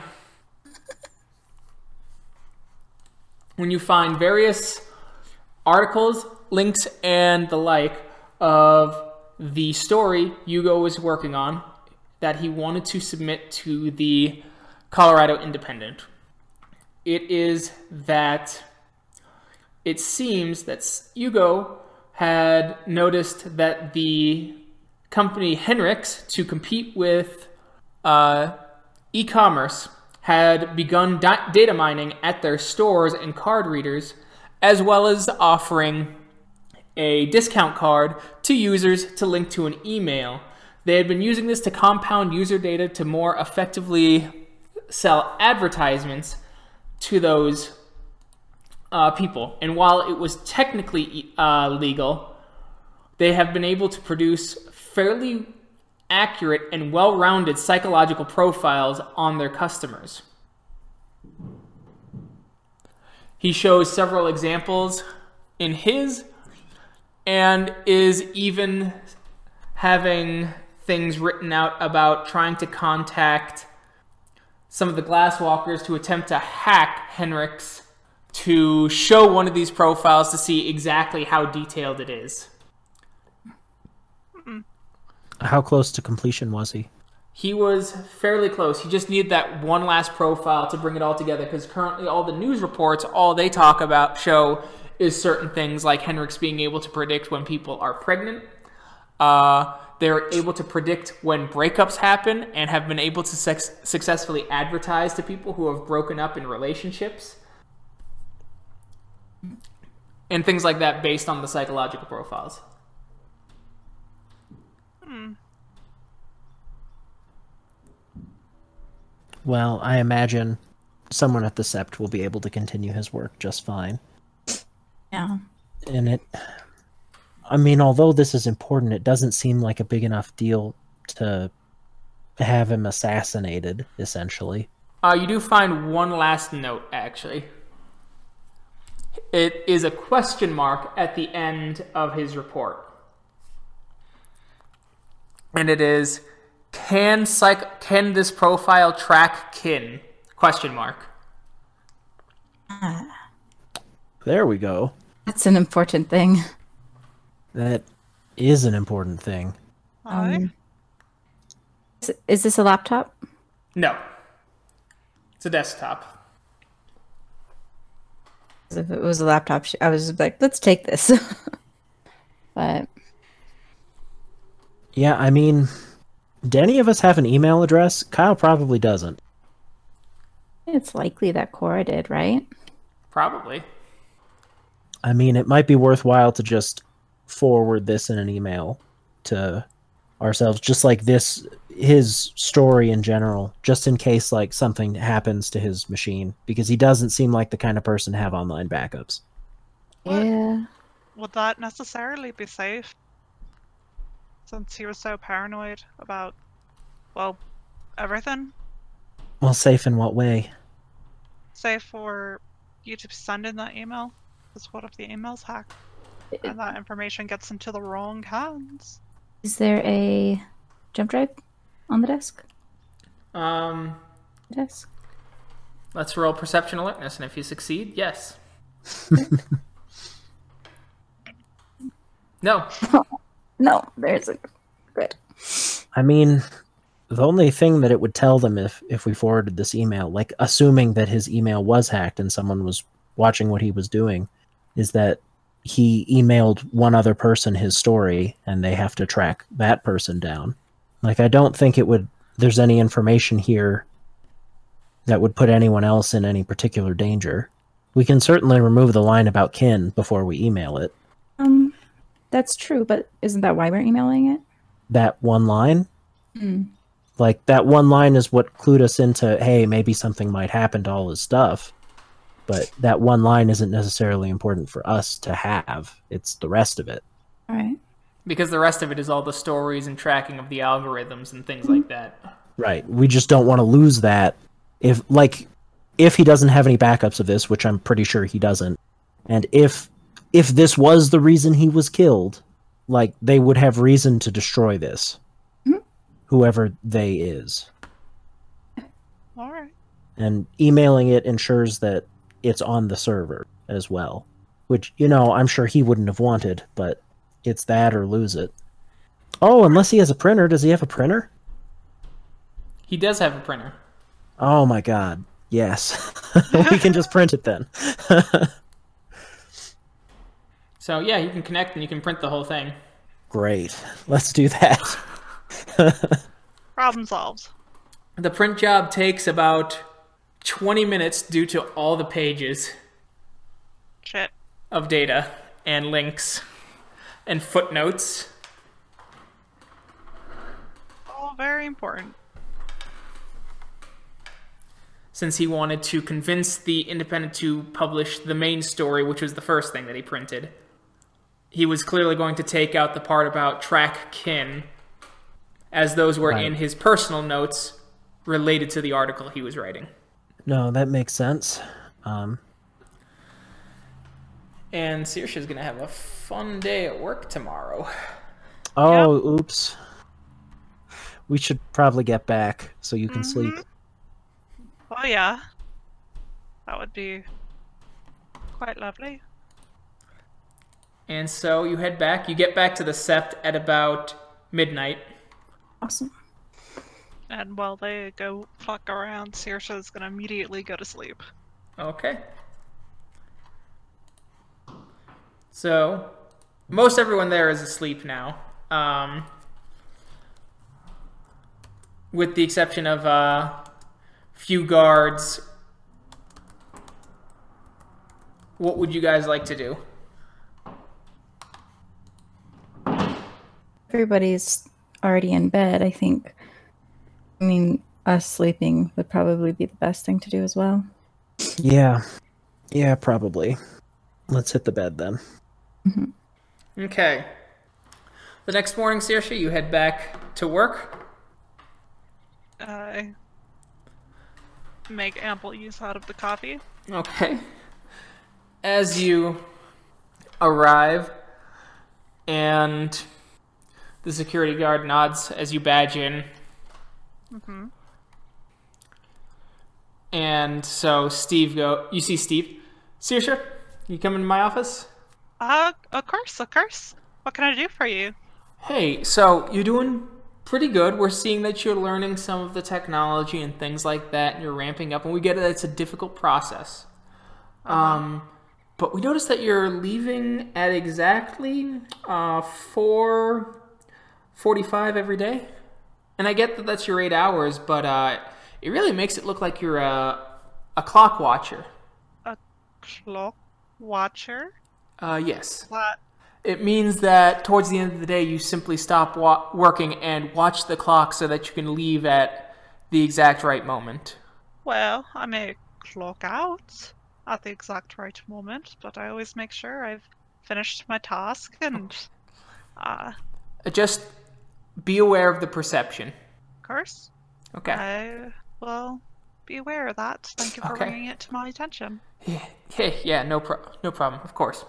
when you find various articles, links, and the like of the story Yugo was working on that he wanted to submit to the Colorado Independent. It is that it seems that Yugo had noticed that the company Henrix, to compete with e-commerce, had begun data mining at their stores and card readers, as well as offering a discount card to users to link to an email. They had been using this to compound user data to more effectively sell advertisements to those people. And while it was technically legal, they have been able to produce fairly accurate and well-rounded psychological profiles on their customers. He shows several examples in his, and is even having things written out about trying to contact some of the Glasswalkers to attempt to hack Henrix to show one of these profiles to see exactly how detailed it is. How close to completion was he? He was fairly close. He just needed that one last profile to bring it all together, because currently all the news reports, all they talk about, show is certain things like Henrix being able to predict when people are pregnant. They're able to predict when breakups happen and have been able to successfully advertise to people who have broken up in relationships. And things like that based on the psychological profiles. Well, I imagine someone at the Sept will be able to continue his work just fine. Yeah. And I mean, although this is important, it doesn't seem like a big enough deal to have him assassinated, essentially. You do find one last note, actually. It is a question mark at the end of his report. And it is, can this profile track kin? Question mark. There we go. That's an important thing. That is an important thing. Is this a laptop? No. It's a desktop. If it was a laptop, I was like, let's take this. But yeah, I mean, do any of us have an email address? Kyle probably doesn't. it's likely that Cora did, right? Probably. I mean, it might be worthwhile to just forward this in an email to ourselves, just like this, his story in general, just in case like something happens to his machine, because he doesn't seem like the kind of person to have online backups. Yeah. Would that necessarily be safe? Since he was so paranoid about, well, everything? Well, safe in what way? Safe for you to send in that email? Because what if the email's hacked? And that information gets into the wrong hands? Is there a jump drive on the desk? Desk. Let's roll perception alertness, and if you succeed, yes. No. No, there's a good. I mean, The only thing that it would tell them if we forwarded this email, like assuming that his email was hacked and someone was watching what he was doing, is that he emailed one other person his story and they have to track that person down. Like, I don't think there's any information here that would put anyone else in any particular danger. We can certainly remove the line about kin before we email it. That's true, but isn't that why we're emailing it? That one line? Like, that one line is what clued us into, hey, maybe something might happen to all his stuff. But that one line isn't necessarily important for us to have. It's the rest of it. All right. Because the rest of it is all the stories and tracking of the algorithms and things like that. Right. We just don't want to lose that. If he doesn't have any backups of this, which I'm pretty sure he doesn't, and if this was the reason he was killed, like, they would have reason to destroy this. Whoever they is. All right. And emailing it ensures that it's on the server as well. Which, I'm sure he wouldn't have wanted, but it's that or lose it. Oh, unless he has a printer. Does he have a printer? He does have a printer. Oh my god. Yes. We can just print it then. So, yeah, you can connect and you can print the whole thing. Great. Let's do that. Problem solved. The print job takes about 20 minutes due to all the pages Shit. of data and links and footnotes. All very important. Since he wanted to convince the Independent to publish the main story, which was the first thing that he printed, he was clearly going to take out the part about track kin, as those were in his personal notes related to the article he was writing. No, that makes sense. And Sorcha's going to have a fun day at work tomorrow. Oh, yep. Oops. We should probably get back so you can sleep. Oh, yeah. That would be quite lovely. And so you head back. You get back to the Sept at about midnight. Awesome. And while they go fuck around, Sorcha's gonna immediately go to sleep. Okay. So, most everyone there is asleep now. With the exception of few guards. What would you guys like to do? Everybody's already in bed, I think. I mean, us sleeping would probably be the best thing to do as well. Yeah. Yeah, probably. Let's hit the bed then. Okay. The next morning, Sorcha, you head back to work. I make ample use out of the coffee. Okay. As you arrive, and the security guard nods as you badge in. And so you see Steve. Sorcha, you come into my office? Of course. What can I do for you? Hey, so you're doing pretty good. We're seeing that you're learning some of the technology and things like that, and you're ramping up, and we get that it's a difficult process. But we noticed that you're leaving at exactly 4:45 every day. And I get that that's your 8 hours, but it really makes it look like you're a clock watcher. A clock watcher? Yes. What? It means that towards the end of the day, you simply stop working and watch the clock so that you can leave at the exact right moment. Well, I may clock out at the exact right moment, but I always make sure I've finished my task and... Just be aware of the perception. Of course. Okay. I will be aware of that. Thank you for bringing it to my attention. Yeah, no problem, of course.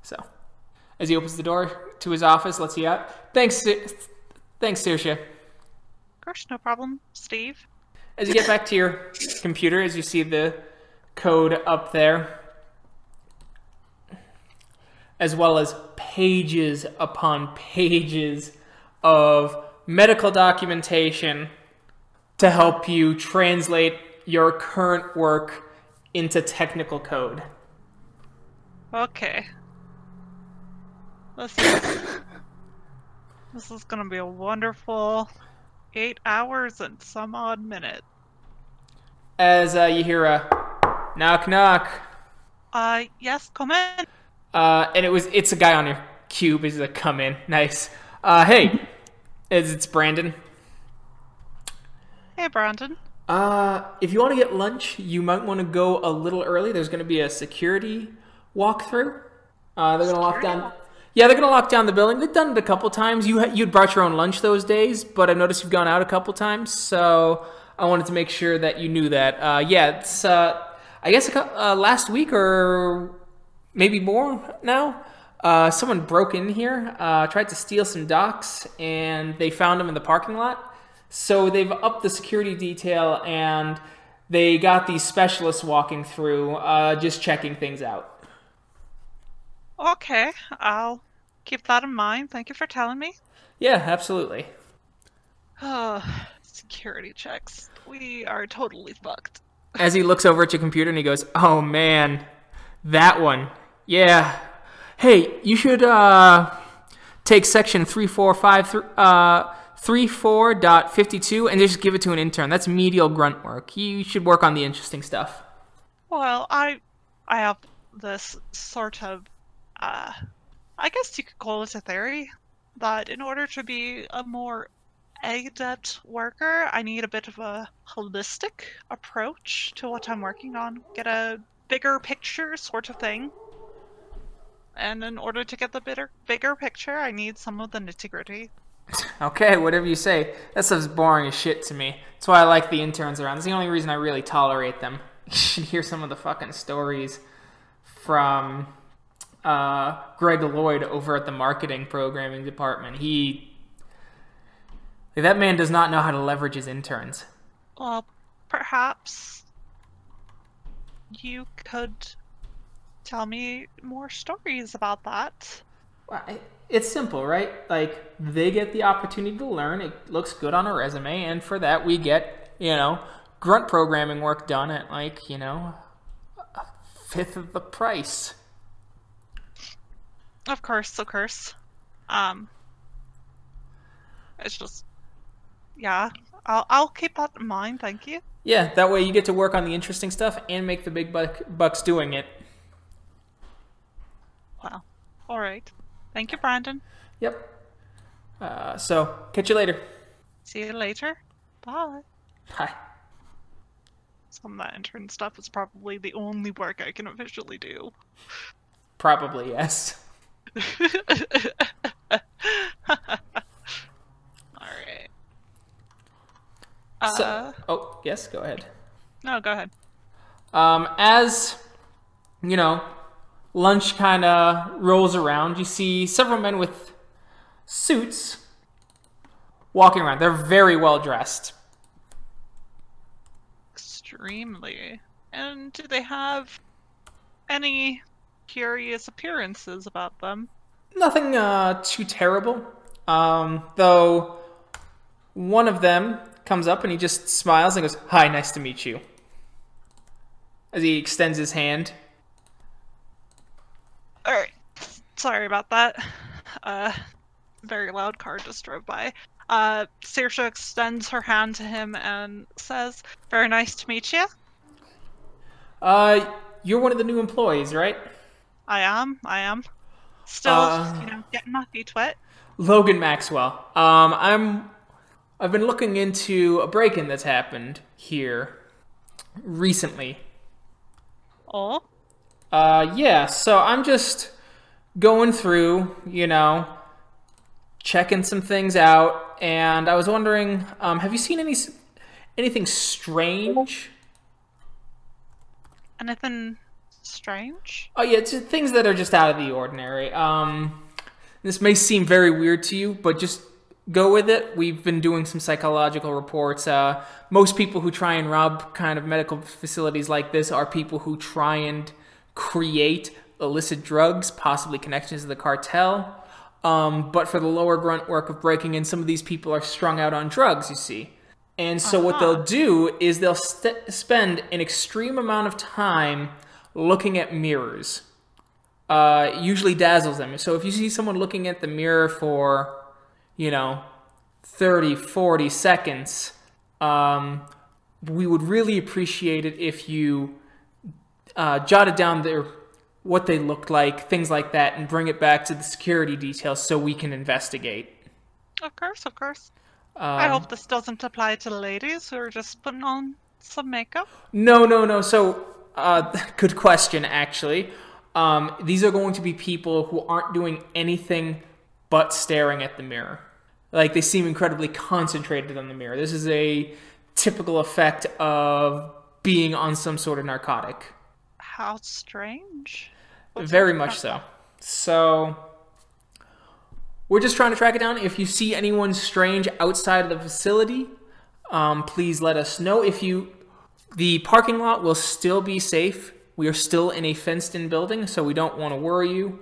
So, as he opens the door to his office, lets you out. Thanks, Sorcha. Of course, no problem, Steve. As you get back to your computer, as you see the code up there, as well as pages upon pages of medical documentation to help you translate your current work into technical code. Okay. This is gonna be a wonderful 8 hours and some odd minute. As you hear a knock knock. Yes, come in. And it's a guy on your cube. He's like, come in. Nice. Hey, it's Brandon. Hey, Brandon. If you want to get lunch, you might want to go a little early. There's going to be a security walkthrough. They're going to lock down. Yeah, they're going to lock down the building. They've done it a couple times. You'd brought your own lunch those days, but I noticed you've gone out a couple times, so I wanted to make sure that you knew that. Yeah, it's I guess last week or maybe more now. Someone broke in here, tried to steal some docks, and they found them in the parking lot. So they've upped the security detail, and they got these specialists walking through, just checking things out. Okay, I'll keep that in mind. Thank you for telling me. Yeah, absolutely. Security checks. We are totally fucked. As he looks over at your computer and he goes, oh man, that one. Yeah. Hey, you should take section 34.52 and just give it to an intern. That's medial grunt work. You should work on the interesting stuff. Well, I have this sort of, I guess you could call it a theory, that in order to be a more adept worker, I need a bit of a holistic approach to what I'm working on. Get a bigger picture sort of thing. And in order to get the bigger picture, I need some of the nitty-gritty. Okay, whatever you say. That stuff's boring as shit to me. That's why I like the interns around. It's the only reason I really tolerate them. You should hear some of the fucking stories from Greg Lloyd over at the marketing programming department. That man does not know how to leverage his interns. Well, perhaps you could tell me more stories about that. Well, it's simple, right? Like, they get the opportunity to learn. It looks good on a resume, and for that we get, grunt programming work done at, a fifth of the price. Of course. It's just, yeah, I'll keep that in mind, thank you. Yeah, that way you get to work on the interesting stuff and make the big bucks doing it. Wow. All right. Thank you, Brandon. Yep. So, catch you later. See you later. Bye. Bye. Some of that intern stuff is probably the only work I can officially do. Probably, yes. Alright. Yes, go ahead. No, go ahead. As, lunch kind of rolls around, you see several men with suits walking around. They're very well dressed. Extremely. And do they have any curious appearances about them? Nothing too terrible. Though one of them comes up and he just smiles and goes, "Hi, nice to meet you." As he extends his hand. Alright. Sorry about that. Very loud car just drove by. Sorcha extends her hand to him and says, "Very nice to meet you." You're one of the new employees, right? I am. Still, getting my feet wet. Logan Maxwell. I've been looking into a break-in that's happened here recently. Oh? Yeah, so I'm just going through, checking some things out, and I was wondering, have you seen anything strange? Anything strange? Oh yeah, it's just things that are just out of the ordinary. This may seem very weird to you, but just go with it. We've been doing some psychological reports. Most people who try and rob kind of medical facilities like this are people who try and create illicit drugs, possibly connections to the cartel. But for the lower grunt work of breaking in, some of these people are strung out on drugs, you see. And so what they'll do is they'll spend an extreme amount of time looking at mirrors. Usually dazzles them. So if you see someone looking at the mirror for, 30, 40 seconds, we would really appreciate it if you jotted down what they looked like, things like that, and bring it back to the security details so we can investigate. Of course. I hope this doesn't apply to ladies who are just putting on some makeup. No. So, good question, actually. These are going to be people who aren't doing anything but staring at the mirror. Like, they seem incredibly concentrated on the mirror. This is a typical effect of being on some sort of narcotic. How strange. Very much so. So, we're just trying to track it down. If you see anyone strange outside of the facility, please let us know. The parking lot will still be safe. We are still in a fenced-in building, so we don't want to worry you.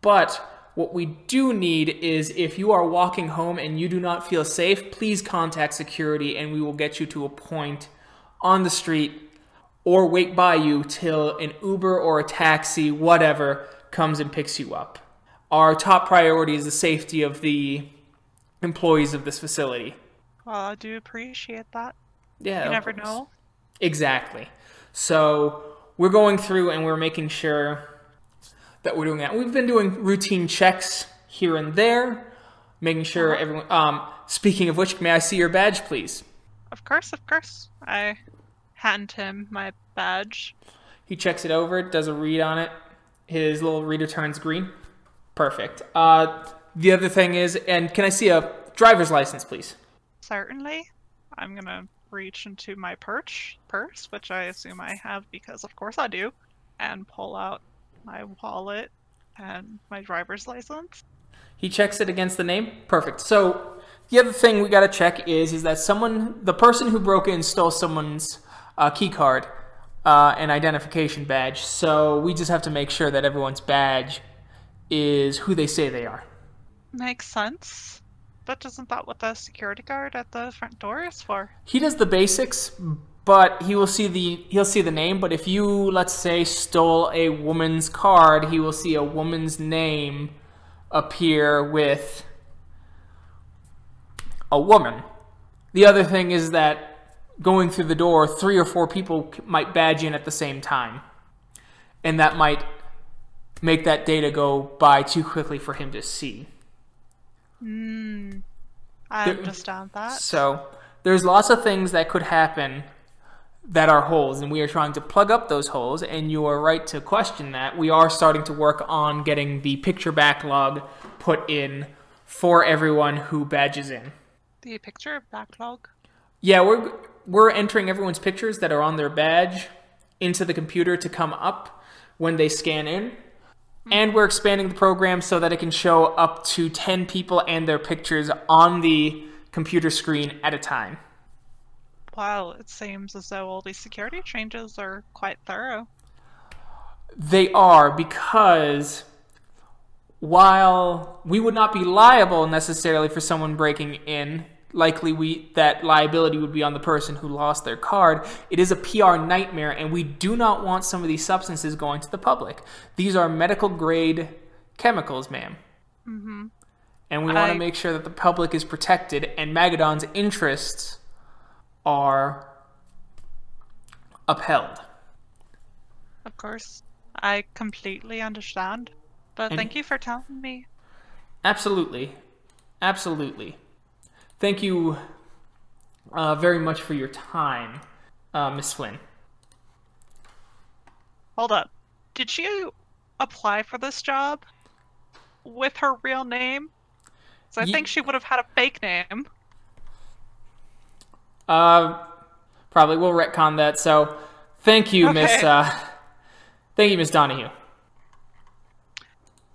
But what we do need is if you are walking home and you do not feel safe, please contact security and we will get you to a point on the street or wait by you till an Uber or a taxi, whatever, comes and picks you up. Our top priority is the safety of the employees of this facility. Well, I do appreciate that. Yeah, you never know. Exactly. So we're going through and we're making sure that we're doing that. We've been doing routine checks here and there, making sure everyone... speaking of which, may I see your badge, please? Of course. I hand him my badge. He checks it over, does a read on it. His little reader turns green. Perfect. The other thing is, and can I see a driver's license, please? Certainly. I'm going to reach into my purse, which I assume I have because of course I do, and pull out my wallet and my driver's license. He checks it against the name. Perfect. So the other thing we got to check is that the person who broke in stole someone's key card and identification badge. So we just have to make sure that everyone's badge is who they say they are. Makes sense. But isn't that what the security guard at the front door is for? He does the basics, but he'll see the name. But if you, let's say, stole a woman's card, he will see a woman's name appear with a woman. The other thing is that going through the door, 3 or 4 people might badge in at the same time, and that might make that data go by too quickly for him to see. I understand that. So there's lots of things that could happen that are holes, and we are trying to plug up those holes, and you are right to question that. We are starting to work on getting the picture backlog put in for everyone who badges in. The picture backlog? Yeah, we're entering everyone's pictures that are on their badge into the computer to come up when they scan in. And we're expanding the program so that it can show up to 10 people and their pictures on the computer screen at a time. Wow, it seems as though all these security changes are quite thorough. They are, because while we would not be liable necessarily for someone breaking in, likely that liability would be on the person who lost their card. It is a PR nightmare, and we do not want some of these substances going to the public. These are medical grade chemicals, ma'am. Mm-hmm. And we want to make sure that the public is protected, and Magadon's interests are upheld. Of course. I completely understand. But thank you for telling me. Absolutely. Thank you very much for your time, Miss Flynn. Hold up. Did she apply for this job with her real name? So I think she would have had a fake name. Probably. We'll retcon that. So, thank you, okay. Thank you, Miss Donahue.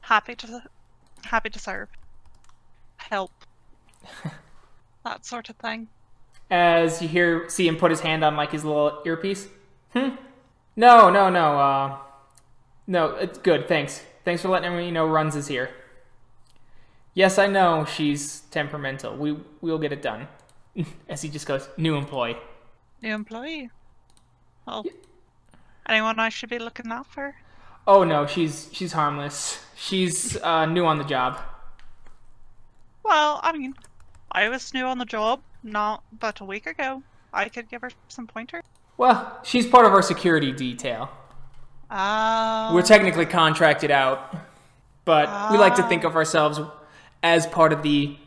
Happy to serve. Help. That sort of thing. As you see him put his hand on, like, his little earpiece. No, it's good, thanks. Thanks for letting me know Runs is here. Yes, I know she's temperamental. We'll get it done. As he just goes, new employee. New employee? Oh. Anyone I should be looking out for? Oh no, she's harmless. She's new on the job. Well, I mean, I was new on the job not but a week ago. I could give her some pointers. Well, she's part of our security detail. We're technically contracted out, but we like to think of ourselves as part of the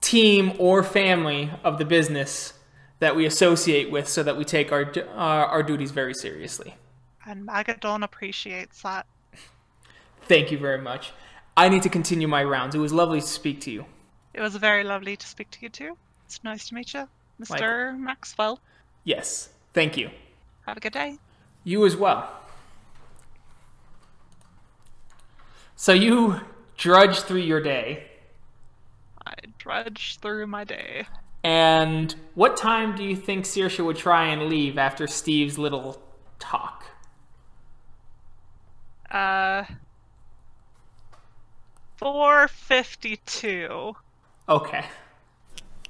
team or family of the business that we associate with, so that we take our duties very seriously. And Magadon appreciates that. Thank you very much. I need to continue my rounds. It was lovely to speak to you. It was very lovely to speak to you too. It's nice to meet you, Mr. Maxwell. Yes, thank you. Have a good day. You as well. So you drudge through your day. I drudge through my day. And what time do you think Sorcha would try and leave after Steve's little talk? 4:52. Okay.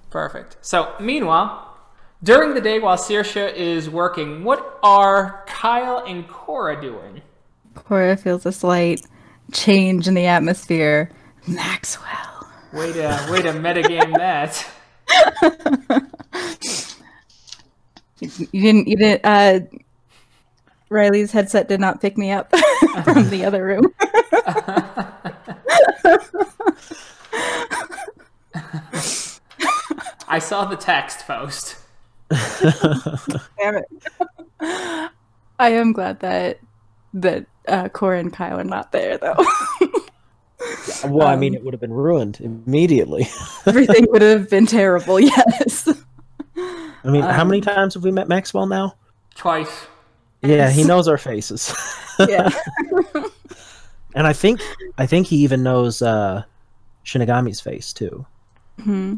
Perfect. So, meanwhile, during the day while Sorcha is working, what are Kyle and Cora doing? Cora feels a slight change in the atmosphere. Maxwell. Way to metagame that. You didn't, Riley's headset did not pick me up from the other room. I saw the text post. Damn it. I am glad that Cora and Kyle are not there, though. Well, I mean, it would have been ruined immediately. Everything would have been terrible, yes. I mean, how many times have we met Maxwell now? Twice. Yeah, he knows our faces. Yeah. And I think he even knows Shinigami's face too. Hmm.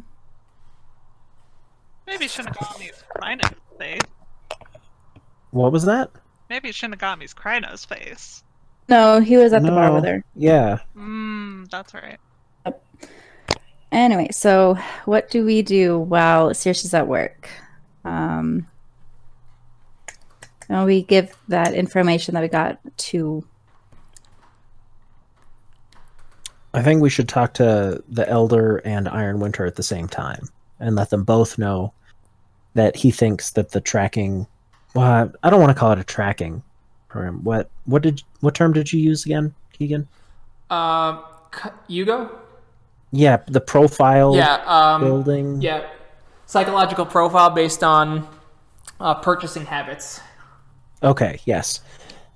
Maybe Shinigami's Kryno's face. What was that? Maybe Shinigami's Kryno's face. No, he was at the bar with her. Yeah. That's right. Anyway, so what do we do while Sorcha's at work? And we give that information that we got to... I think we should talk to the Elder and Iron Winter at the same time and let them both know that he thinks that the tracking... Well, I don't want to call it a tracking program. What term did you use again, Keegan? Yugo? Yeah, the profile building. Yeah, psychological profile based on purchasing habits. Okay, yes.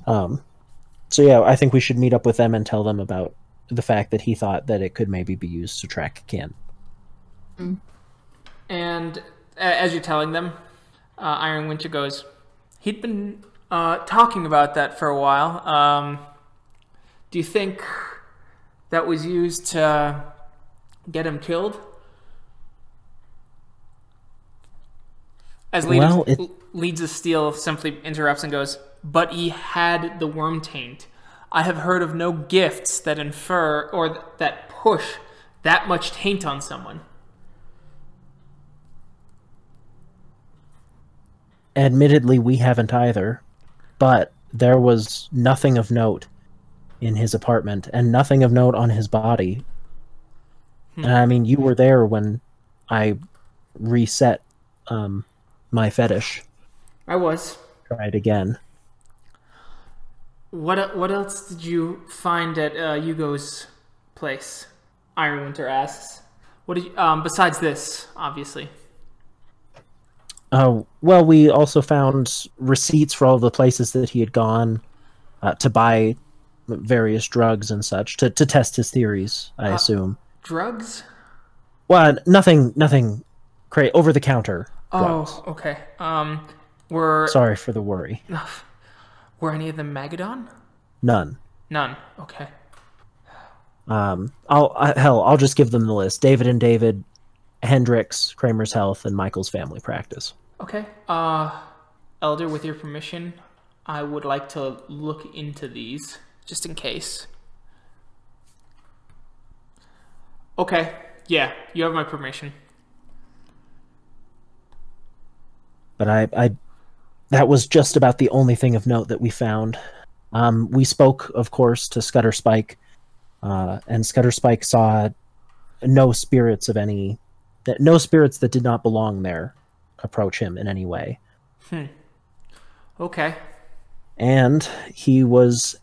So yeah, I think we should meet up with them and tell them about the fact that he thought that it could maybe be used to track kin. And as you're telling them, Iron Winter goes, he'd been talking about that for a while. Do you think that was used to get him killed? As Leads of Steel simply interrupts and goes, but he had the worm taint. I have heard of no gifts that infer or that push that much taint on someone. Admittedly, we haven't either, but there was nothing of note in his apartment and nothing of note on his body. I mean, you were there when I reset my fetish. I was. Try it again. What else did you find at Yugo's place? Iron Winter asks. What did you, besides this, obviously? Well, we also found receipts for all the places that he had gone to buy various drugs and such to test his theories, I assume. Drugs? Well, nothing over the counter. Oh, drugs. Okay. Sorry for the worry. Were any of them Magadon? None. Okay. I'll just give them the list. David and David, Hendrix, Kramer's Health, and Michael's Family Practice. Okay. Elder, with your permission, I would like to look into these, just in case. Okay. Yeah, you have my permission. But I that was just about the only thing of note that we found. We spoke, of course, to Scudder Spike, and Scudder Spike saw no spirits that did not belong there approach him in any way. Okay. And he was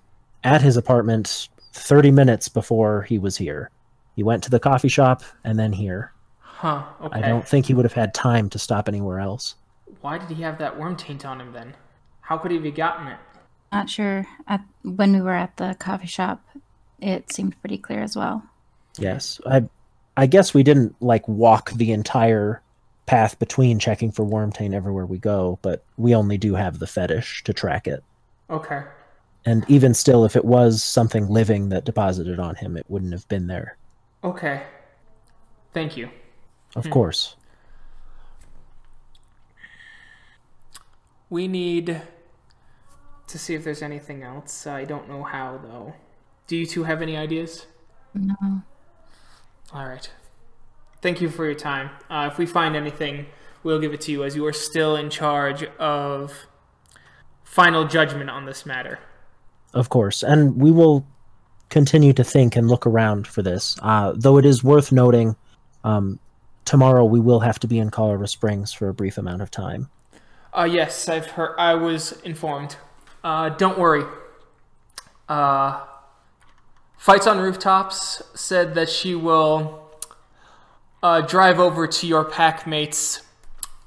at his apartment 30 minutes before he was here. He went to the coffee shop and then here. Huh, okay. I don't think he would have had time to stop anywhere else. Why did he have that worm taint on him then? How could he have gotten it? Not sure. When we were at the coffee shop, it seemed pretty clear as well. Yes. I guess we didn't walk the entire path between checking for worm taint everywhere we go, but we only do have the fetish to track it. Okay. And even still, if it was something living that deposited on him, it wouldn't have been there. Okay. Thank you. Of course. We need to see if there's anything else. I don't know how, though. Do you two have any ideas? No. All right. Thank you for your time. If we find anything, we'll give it to you, as you are still in charge of final judgment on this matter. Of course. And we will continue to think and look around for this. Though it is worth noting, tomorrow we will have to be in Colorado Springs for a brief amount of time. Yes, I've heard. I was informed. Don't worry. Fights on Rooftops said that she will drive over to your packmate's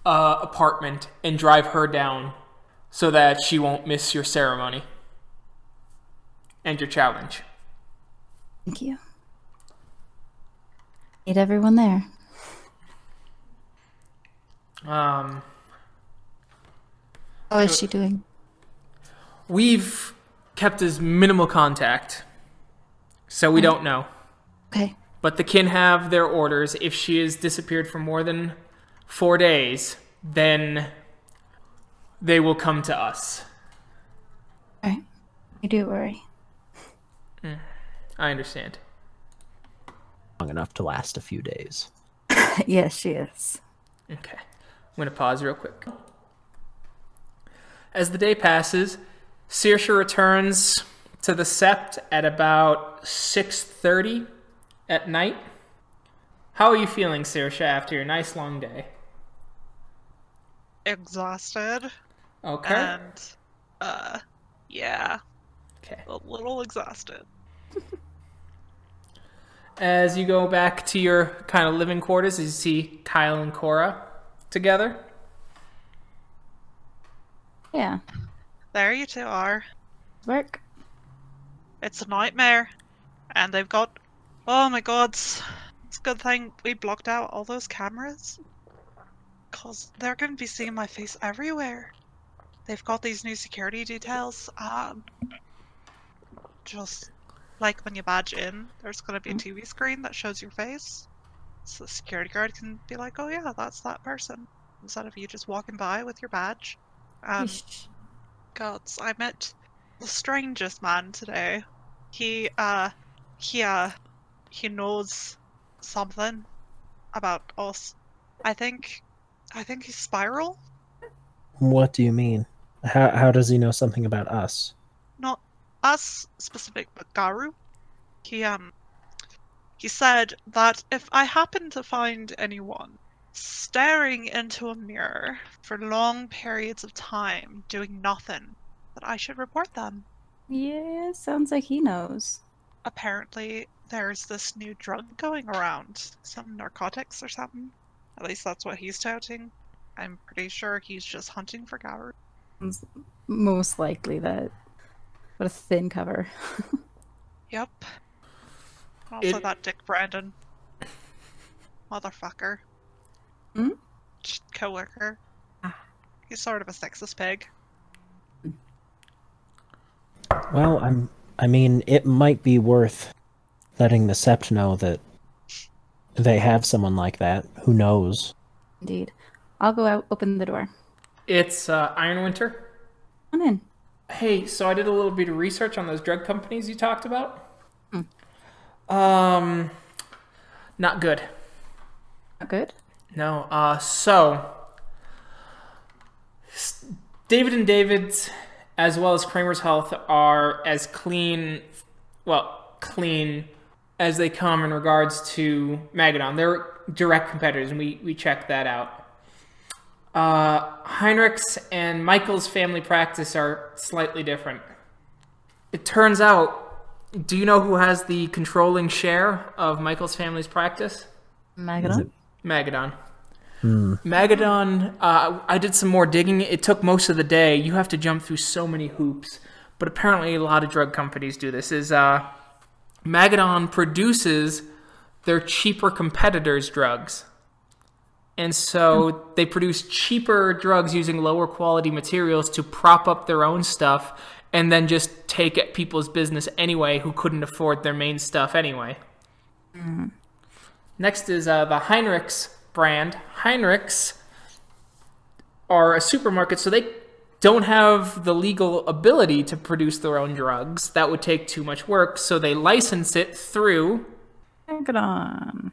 apartment and drive her down so that she won't miss your ceremony and your challenge. Thank you. Need everyone there. How is she doing? We've kept as minimal contact, so we don't know. Okay. But the kin have their orders. If she has disappeared for more than 4 days, then they will come to us. Alright. You do worry. I understand. Long enough to last a few days. Yes, she is. Okay. I'm going to pause real quick. As the day passes, Sorcha returns to the Sept at about 6:30 at night. How are you feeling, Sorcha, after your nice long day? Exhausted. Okay. And, yeah. Okay. A little exhausted. As you go back to your kind of living quarters, you see Kyle and Cora together. Yeah. There you two are. Work. It's a nightmare. And they've got... Oh my god. It's a good thing we blocked out all those cameras. Because they're going to be seeing my face everywhere. They've got these new security details. Just like when you badge in, there's going to be a TV screen that shows your face. So the security guard can be like, oh yeah, that's that person. Instead of you just walking by with your badge. Gods, I met the strangest man today. He knows something about us. I think he's Spiral. What do you mean? How does he know something about us? Not us specific, but Garou. He said that if I happen to find anyone staring into a mirror for long periods of time doing nothing, that I should report them. Yeah, sounds like he knows. Apparently, there's this new drug going around. Some narcotics or something. At least that's what he's touting. I'm pretty sure he's just hunting for Garou. Most likely that. What a thin cover. Yep. Also that Dick Brandon. Motherfucker. Hmm? Co-worker. He's sort of a sexist pig. Well, I mean, it might be worth letting the Sept know that they have someone like that. Who knows? Indeed. I'll go out, open the door. It's Ironwinter. Come in. Hey, so I did a little bit of research on those drug companies you talked about. Not good. Not good? No. So, David and David's, as well as Kramer's Health, are as clean as they come in regards to Magadon. They're direct competitors, and we checked that out. Heinrich's and Michael's family practice are slightly different. It turns out, do you know who has the controlling share of Michael's family's practice? Magadon? Magadon. Magadon, I did some more digging. It took most of the day. You have to jump through so many hoops. But apparently a lot of drug companies do this. Magadon produces their cheaper competitors' drugs. And so they produce cheaper drugs using lower quality materials to prop up their own stuff and then just take at people's business anyway who couldn't afford their main stuff anyway. Mm. Next is the Heinrich's brand. Heinrich's are a supermarket, so they don't have the legal ability to produce their own drugs. That would take too much work, so they license it through Magadon.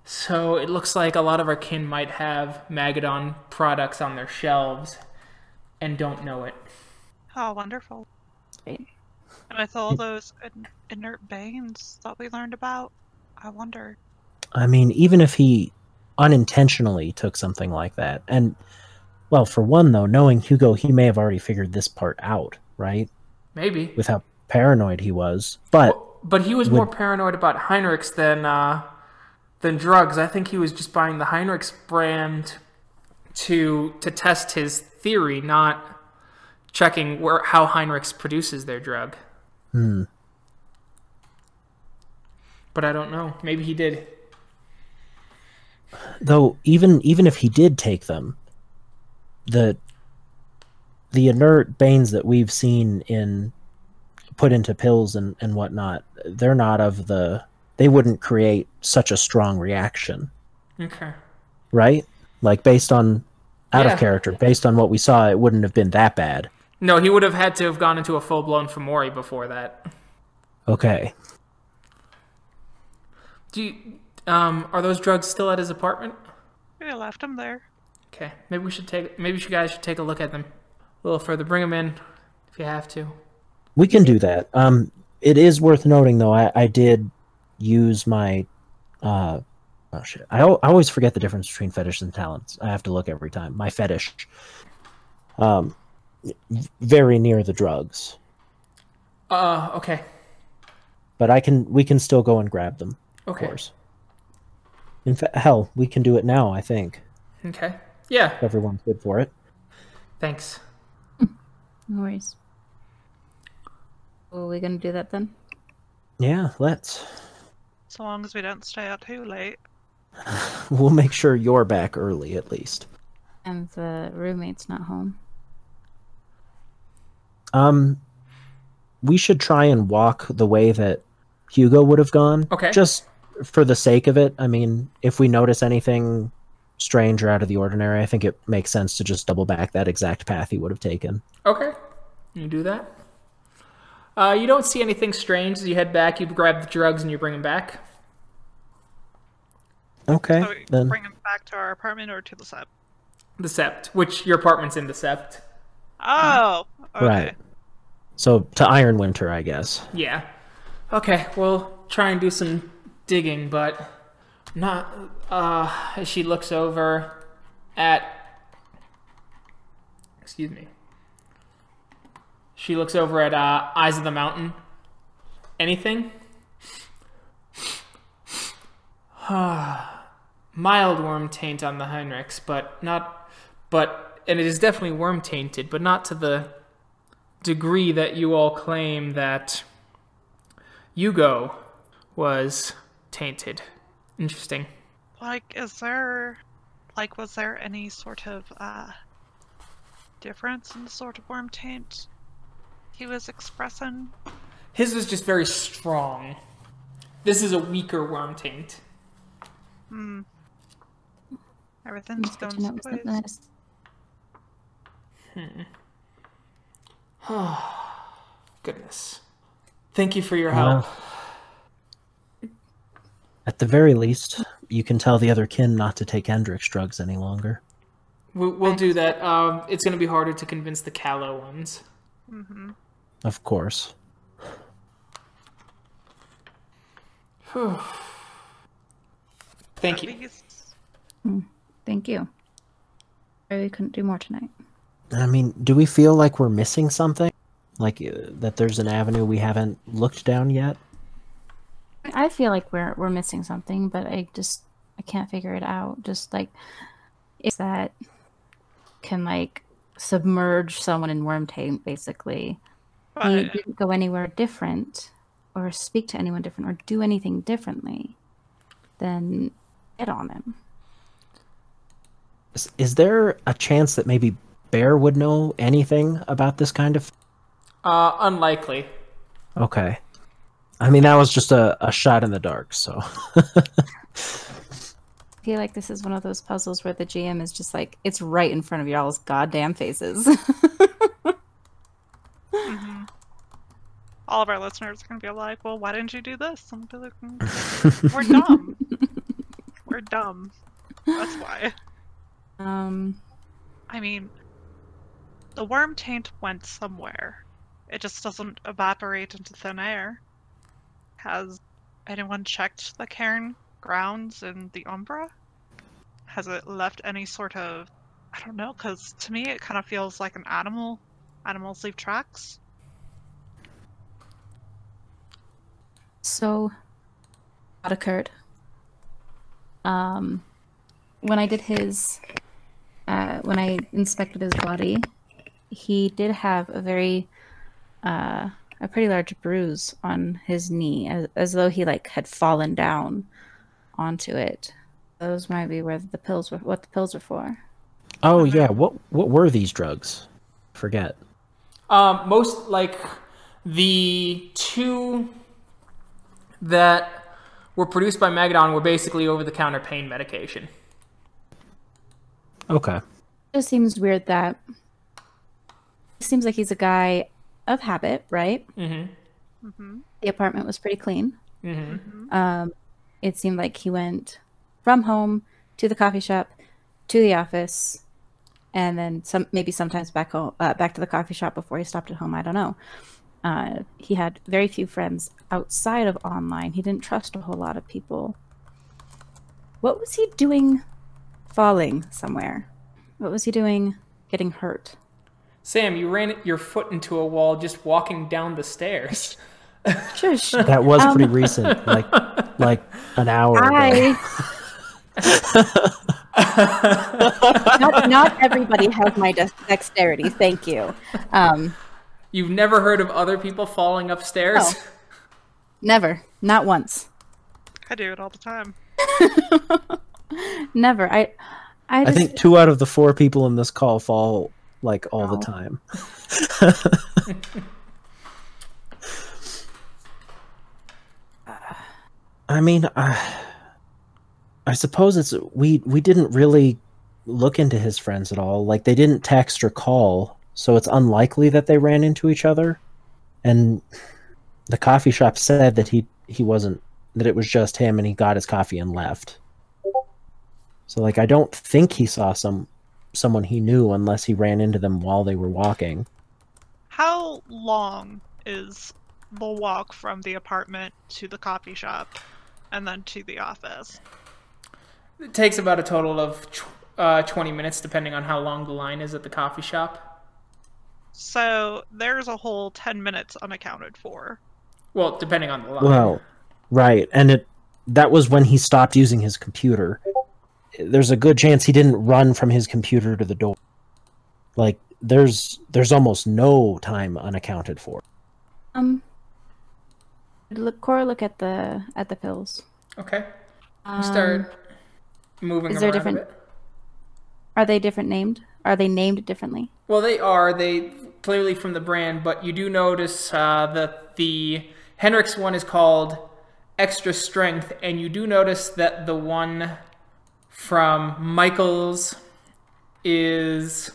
So it looks like a lot of our kin might have Magadon products on their shelves and don't know it. Oh, wonderful. And with all those inert Banes that we learned about, I wonder. I mean, even if he unintentionally took something like that, and, well, for one, though, knowing Hugo, he may have already figured this part out, right? Maybe. With how paranoid he was. But he was more paranoid about Heinrich's than drugs. I think he was just buying the Heinrich's brand to test his theory, not checking how Heinrich's produces their drug. But I don't know. Maybe he did. Though, even if he did take them, the inert Banes that we've seen put into pills and whatnot, they're not of they wouldn't create such a strong reaction. Okay. Right? Like, based on, out of character, based on what we saw, it wouldn't have been that bad. No, he would have had to have gone into a full-blown Fomori before that. Okay. Are those drugs still at his apartment? We left them there. Okay. Maybe you guys should take a look at them a little further. Bring them in if you have to. We can do that. It is worth noting, though, I did use my oh shit, I always forget the difference between fetish and talents. I have to look every time. My fetish very near the drugs. Okay. But we can still go and grab them. Okay. Of course. In fact, hell, we can do it now, I think. Okay. Yeah. If everyone's good for it. Thanks. No worries. Are we gonna do that then? Yeah, let's. So long as we don't stay out too late. We'll make sure you're back early, at least. And the roommate's not home. We should try and walk the way that Hugo would have gone. Okay. Just for the sake of it. I mean, if we notice anything strange or out of the ordinary, I think it makes sense to just double back that exact path he would have taken. Okay. You do that. You don't see anything strange as you head back. You grab the drugs and you bring them back. Okay, so then. Bring them back to our apartment or to the Sept? The Sept, which your apartment's in the Sept. Oh, okay. Right. So to Ironwinter, I guess. Yeah. Okay, we'll try and do some digging, but not. As she looks over at. Excuse me. She looks over at Eyes of the Mountain. Anything? Mild worm taint on the Heinrich's, and it is definitely worm tainted, but not to the degree that you all claim that Yugo was tainted. Interesting. Was there any sort of difference in the sort of worm taint he was expressing? His was just very strong. This is a weaker worm taint. Everything's going sideways. Goodness. Thank you for your help. At the very least, you can tell the other kin not to take Hendrix drugs any longer. We'll do that. It's going to be harder to convince the callow ones. Mm-hmm. Of course. Thank you. Thank you. I couldn't do more tonight. I mean, do we feel like we're missing something? Like that there's an avenue we haven't looked down yet? I feel like we're missing something, but I can't figure it out. Just like is that can like submerge someone in Wyrm Taint, basically. He didn't go anywhere different or speak to anyone different or do anything differently, then get on him. Is there a chance that maybe Bear would know anything about this kind of... Unlikely. Okay. I mean, that was just a shot in the dark, so... I feel like this is one of those puzzles where the GM is just like, it's right in front of y'all's goddamn faces. Mm-hmm. All of our listeners are going to be like, well, why didn't you do this? I'm gonna be like, we're dumb. We're dumb. That's why. I mean, the Wyrm Taint went somewhere. It just doesn't evaporate into thin air. Has anyone checked the cairn grounds in the Umbra? Has it left any sort of... I don't know, because to me it kind of feels like an animal. Animals leave tracks. So, what occurred? When I did his... when I inspected his body, he did have a very... a pretty large bruise on his knee, as though he like had fallen down onto it. Those might be where the pills were. What the pills were for? Oh yeah, what were these drugs? Forget. Most like the two that were produced by Magadon were basically over-the-counter pain medication. Okay. It just seems weird that it seems like he's a guy of habit, right? Mm-hmm. Mm-hmm. The apartment was pretty clean. Mm-hmm. It seemed like he went from home to the coffee shop to the office, and then sometimes back home, back to the coffee shop before he stopped at home. I don't know. He had very few friends outside of online. He didn't trust a whole lot of people. What was he doing falling somewhere? What was he doing getting hurt? Sam, you ran your foot into a wall just walking down the stairs. Shush. That was pretty recent, like an hour ago. Not everybody has my dexterity, thank you. You've never heard of other people falling upstairs? No. Never. Not once. I do it all the time. Never. I think 2 out of the 4 people in this call fall like all the time. I mean, I suppose it's we didn't really look into his friends at all. Like, they didn't text or call, so it's unlikely that they ran into each other. And the coffee shop said that he wasn't, that it was just him and he got his coffee and left. So, like, I don't think he saw someone he knew unless he ran into them while they were walking. How long is the walk from the apartment to the coffee shop and then to the office? It takes about a total of 20 minutes, depending on how long the line is at the coffee shop. So there's a whole 10 minutes unaccounted for. Well, depending on the line. Well, right. And that was when he stopped using his computer. There's a good chance he didn't run from his computer to the door. Like, there's almost no time unaccounted for. Cora, look at the pills. Okay. You start moving is there around different, a bit. Are they different named? Are they named differently? Well, they are. They clearly from the brand, but you do notice that the Hendrix one is called Extra Strength, and you do notice that the one from Michael's is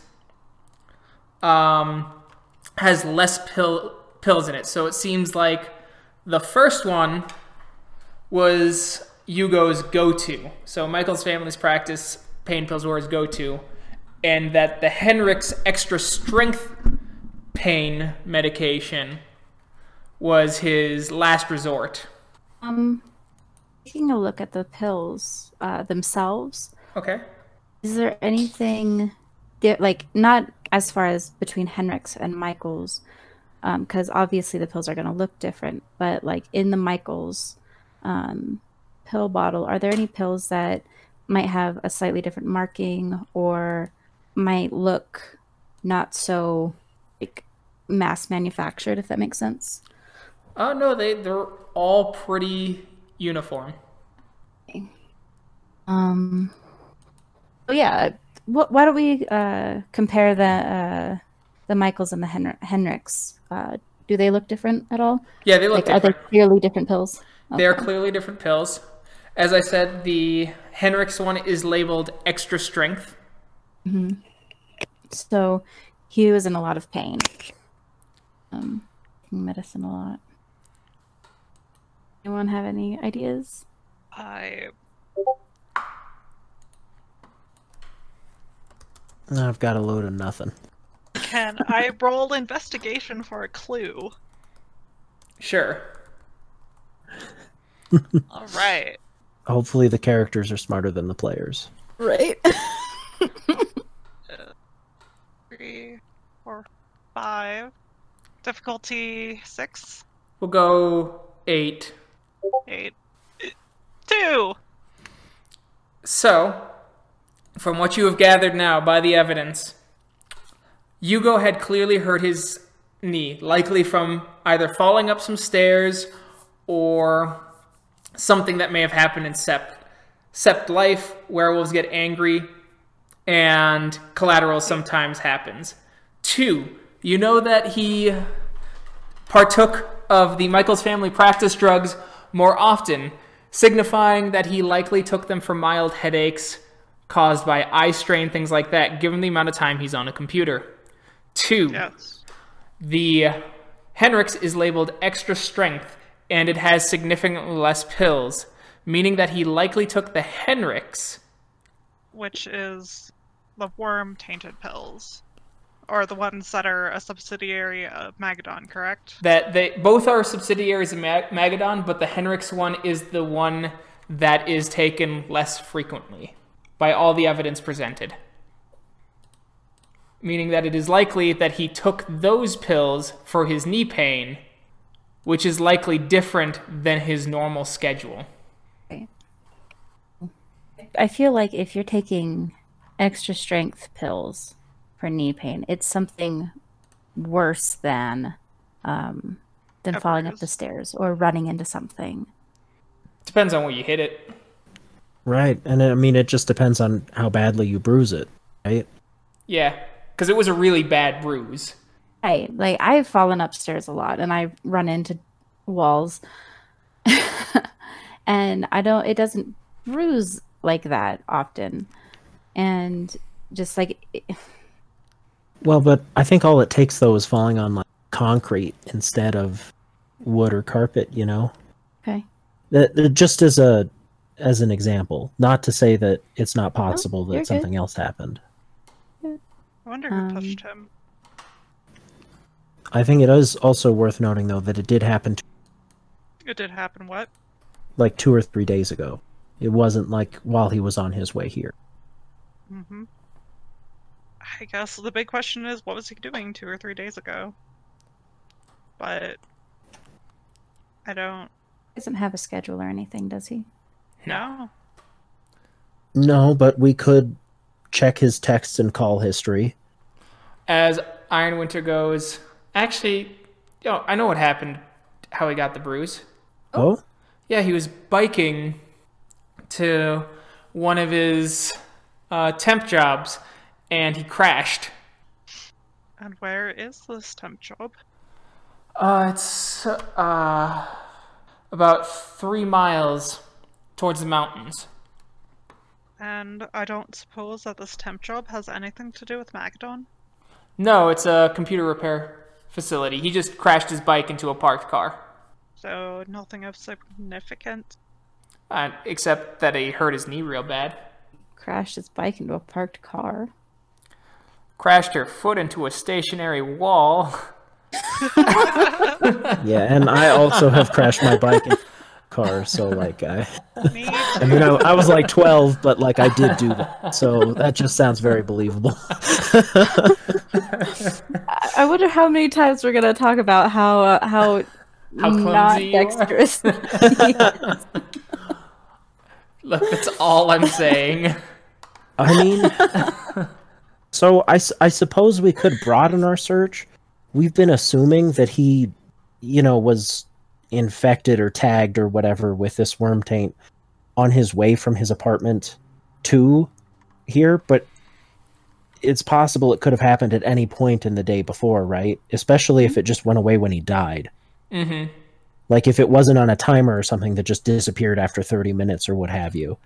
has less pills in it. So it seems like the first one was Yugo's go-to. So Michael's family's practice, pain pills were his go-to. And that the Henrik's extra strength pain medication was his last resort. Taking a look at the pills themselves. Okay. Is there anything, like, not as far as between Henrik's and Michael's, because obviously the pills are going to look different, but like in the Michael's pill bottle, are there any pills that might have a slightly different marking or might look not so like mass manufactured, if that makes sense? Oh no, they're all pretty uniform. Okay. So yeah, why don't we compare the Michaels and the Henrik's? Do they look different at all? Yeah, they look different. Are they clearly different pills? Okay. They are clearly different pills. As I said, the Henrik's one is labeled extra strength. Mm-hmm. So he was in a lot of pain. Medicine a lot. Anyone have any ideas? I've got a load of nothing. Can I roll investigation for a clue? Sure. All right. Hopefully the characters are smarter than the players. Right. 3, 4, 5. Difficulty 6. We'll go 8. 8. 2. So, from what you have gathered now by the evidence, Yugo had clearly hurt his knee, likely from either falling up some stairs or something that may have happened in Sept. Sept life, werewolves get angry, and collateral sometimes happens. 2, you know that he partook of the Michael's family practice drugs more often, signifying that he likely took them for mild headaches caused by eye strain, things like that, given the amount of time he's on a computer. 2, yes. The Henrik's is labeled extra strength, and it has significantly less pills, meaning that he likely took the Henrik's, which is the Wyrm tainted pills, or the ones that are a subsidiary of Magadon, correct? That they both are subsidiaries of Magadon, but the Henrik's one is the one that is taken less frequently by all the evidence presented. Meaning that it is likely that he took those pills for his knee pain, which is likely different than his normal schedule. I feel like if you're taking extra strength pills for knee pain, it's something worse than falling up the stairs or running into something. Depends on where you hit it. Right, and I mean, it just depends on how badly you bruise it, right? Yeah, because it was a really bad bruise. Right, like I've fallen upstairs a lot and I run into walls and it doesn't bruise like that often. And just like... Well, but I think all it takes, though, is falling on like concrete instead of wood or carpet, you know? Okay. Just as an example, not to say that it's not possible that something else happened. I wonder who pushed him. I think it is also worth noting, though, that it did happen. It did happen what? Like 2 or 3 days ago. It wasn't like while he was on his way here. Mm-hmm. I guess the big question is, what was he doing 2 or 3 days ago? But I don't... He doesn't have a schedule or anything, does he? No. No, but we could check his text and call history. As Ironwinter goes, actually, I know what happened, how he got the bruise. Oh? Yeah, he was biking to one of his temp jobs, and he crashed. And where is this temp job? It's about 3 miles towards the mountains. And I don't suppose that this temp job has anything to do with Magadon? No, it's a computer repair facility. He just crashed his bike into a parked car. So nothing of significance? Except that he hurt his knee real bad. Crashed his bike into a parked car. Crashed her foot into a stationary wall. Yeah, and I also have crashed my bike in a car, so like I mean I was like 12, but like I did do that. So that just sounds very believable. I wonder how many times we're gonna talk about how not dexterous. Look, that's all I'm saying. I mean, so I suppose we could broaden our search. We've been assuming that he, was infected or tagged or whatever with this worm taint on his way from his apartment to here, but it's possible it could have happened at any point in the day before, right? Especially if it just went away when he died. Mm-hmm. Like if it wasn't on a timer or something that just disappeared after 30 minutes or what have you.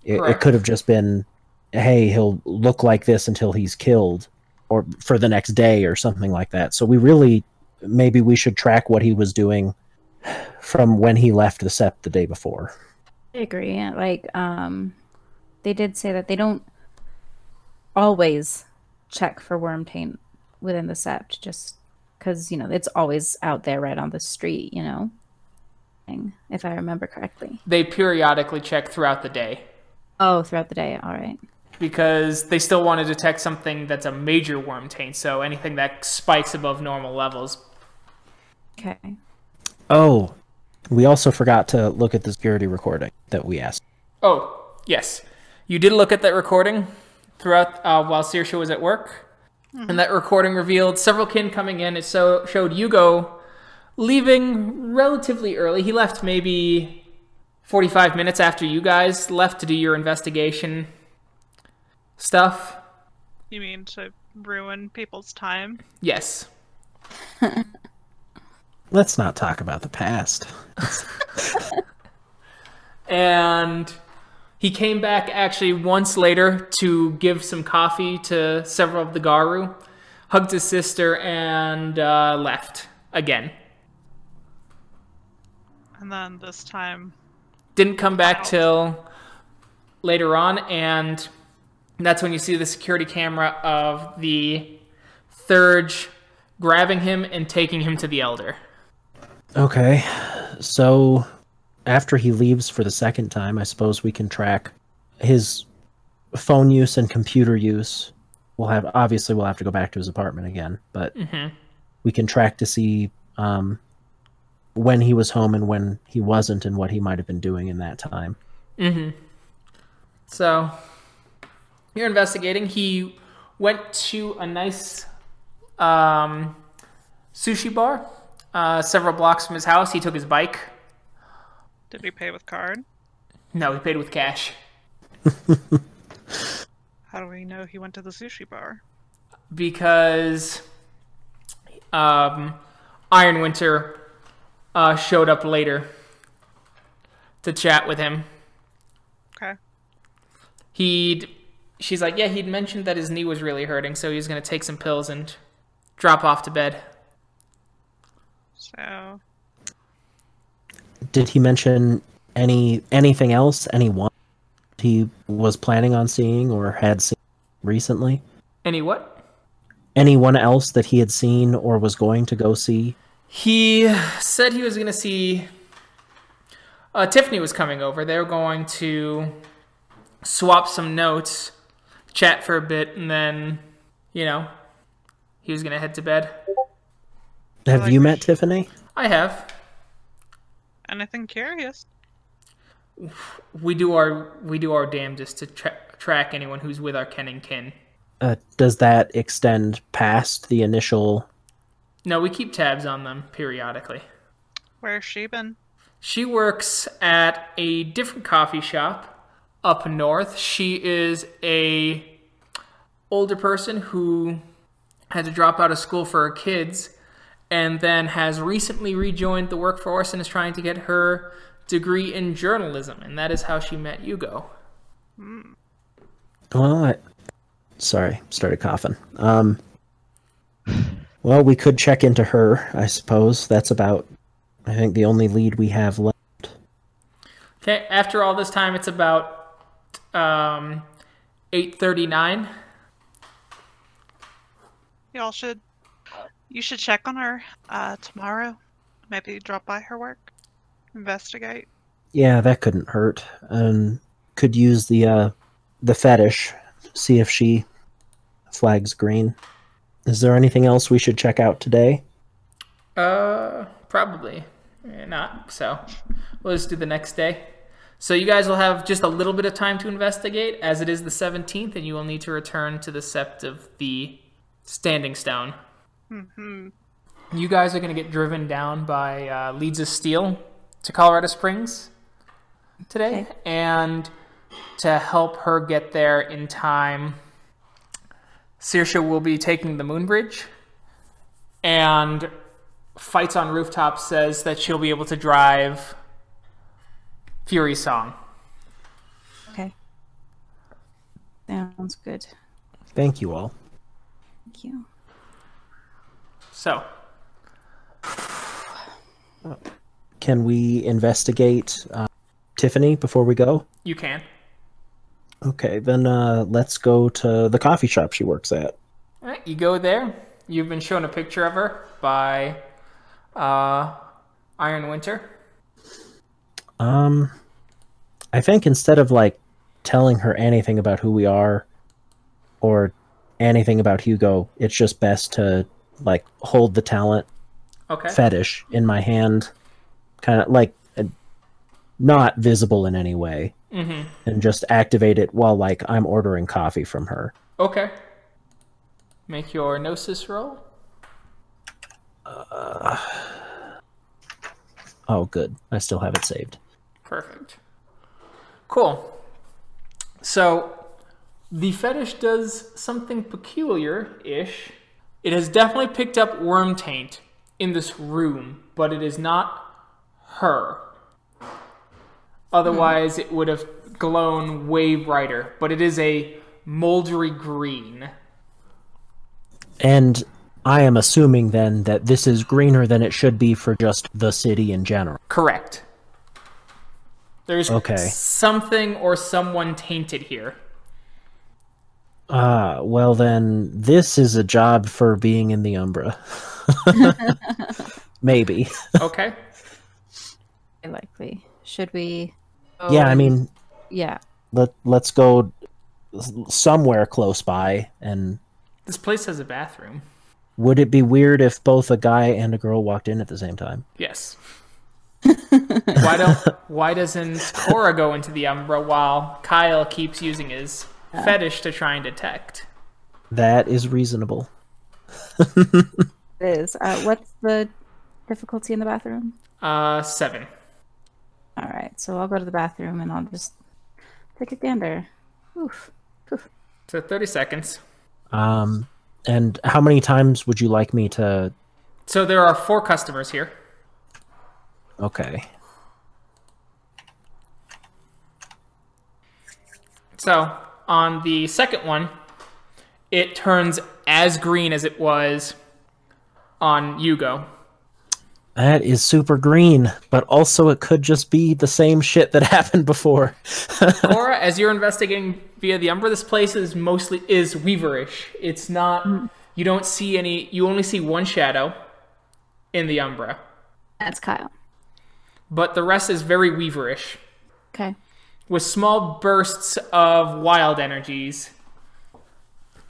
It could have just been, hey, he'll look like this until he's killed, or for the next day or something like that. So maybe we should track what he was doing from when he left the Sept the day before. I agree. Like, they did say that they don't always check for worm taint within the Sept, just because, it's always out there right on the street, if I remember correctly. They periodically check throughout the day. Oh, throughout the day, all right. Because they still want to detect something that's a major worm taint, so anything that spikes above normal levels. Okay. Oh, we also forgot to look at the security recording that we asked. Oh, yes. You did look at that recording throughout while Sorcha was at work. Mm-hmm. And that recording revealed several kin coming in. It showed Yugo leaving relatively early. He left maybe 45 minutes after you guys left to do your investigation stuff. You mean to ruin people's time? Yes. Let's not talk about the past. And he came back actually once later to give some coffee to several of the Garou, hugged his sister, and left again. And then this time... Didn't come back till later on, and that's when you see the security camera of the Thurge grabbing him and taking him to the Elder. Okay, so after he leaves for the second time, I suppose we can track his phone use and computer use. We'll have to go back to his apartment again, but we can track to see when he was home and when he wasn't and what he might have been doing in that time. So you're investigating. He went to a nice sushi bar several blocks from his house. He took his bike. Did he pay with card? No, he paid with cash. How do we know he went to the sushi bar? Because Ironwinter showed up later to chat with him. Okay. She's like, yeah, he'd mentioned that his knee was really hurting, so he was going to take some pills and drop off to bed. So... Did he mention anything else? Anyone he was planning on seeing or had seen recently? Any what? Anyone else that he had seen or was going to go see? He said he was going to see... Tiffany was coming over. They were going to swap some notes, chat for a bit, and then, he was going to head to bed. Have you met Tiffany? I have. Anything curious? We do our damnedest to track anyone who's with our ken and kin. Does that extend past the initial... No, we keep tabs on them periodically. Where's she been? She works at a different coffee shop up north. She is a older person who had to drop out of school for her kids and then has recently rejoined the workforce and is trying to get her degree in journalism, and that is how she met Yugo. Well, sorry, started coughing. Well, we could check into her, I suppose. That's about, I think, the only lead we have left. Okay, after all this time, it's about 8:39. You should check on her tomorrow. Maybe drop by her work, investigate. Yeah, that couldn't hurt. And could use the fetish, see if she flags green. Is there anything else we should check out today? Probably not. So we'll just do the next day. So you guys will have just a little bit of time to investigate, as it is the 17th, and you will need to return to the Sept of the Standing Stone. Mm-hmm. You guys are going to get driven down by Leeds of Steel to Colorado Springs today, Okay. and to help her get there in time, Sorcha will be taking the Moon Bridge, and Fights on Rooftop says that she'll be able to drive Fury Song. Okay. Sounds good. Thank you all. Thank you. So, Can we investigate Tiffany before we go? you can. Okay, then let's go to the coffee shop she works at. All right, you go there. You've been shown a picture of her by Iron Winter. I think instead of like telling her anything about who we are or anything about Yugo, it's just best to like hold the talent Okay. fetish in my hand, kind of like not visible in any way, Mm-hmm. and just activate it while like I'm ordering coffee from her. Okay. Make your Gnosis roll. Oh, good. I still have it saved. Perfect. Cool. So, the fetish does something peculiar-ish. It has definitely picked up Wyrm Taint in this room, but it is not her. Otherwise, it would have glown way brighter, but it is a moldery green. And I am assuming then that this is greener than it should be for just the city in general. Correct. There's Okay. something or someone tainted here. Well then, this is a job for being in the Umbra. Maybe. Okay. Likely. Should we? Yeah, I mean, Yeah. let's go somewhere close by. And This place has a bathroom. would it be weird if both a guy and a girl walked in at the same time? Yes. Why doesn't Cora go into the Umbra while Kyle keeps using his fetish to try and detect? That is reasonable. It is. What's the difficulty in the bathroom? 7. All right, so I'll go to the bathroom and I'll just take a gander. Oof. Oof. So 30 seconds. And how many times would you like me to... So there are 4 customers here. Okay. So on the second one, it turns as green as it was on Yugo. That is super green, but also it could just be the same shit that happened before. Cora, as you're investigating via the Umbra, this place is weaverish. It's not. You don't see any. You only see one shadow in the Umbra, That's Kyle. but the rest is very weaverish, Okay. with small bursts of wild energies,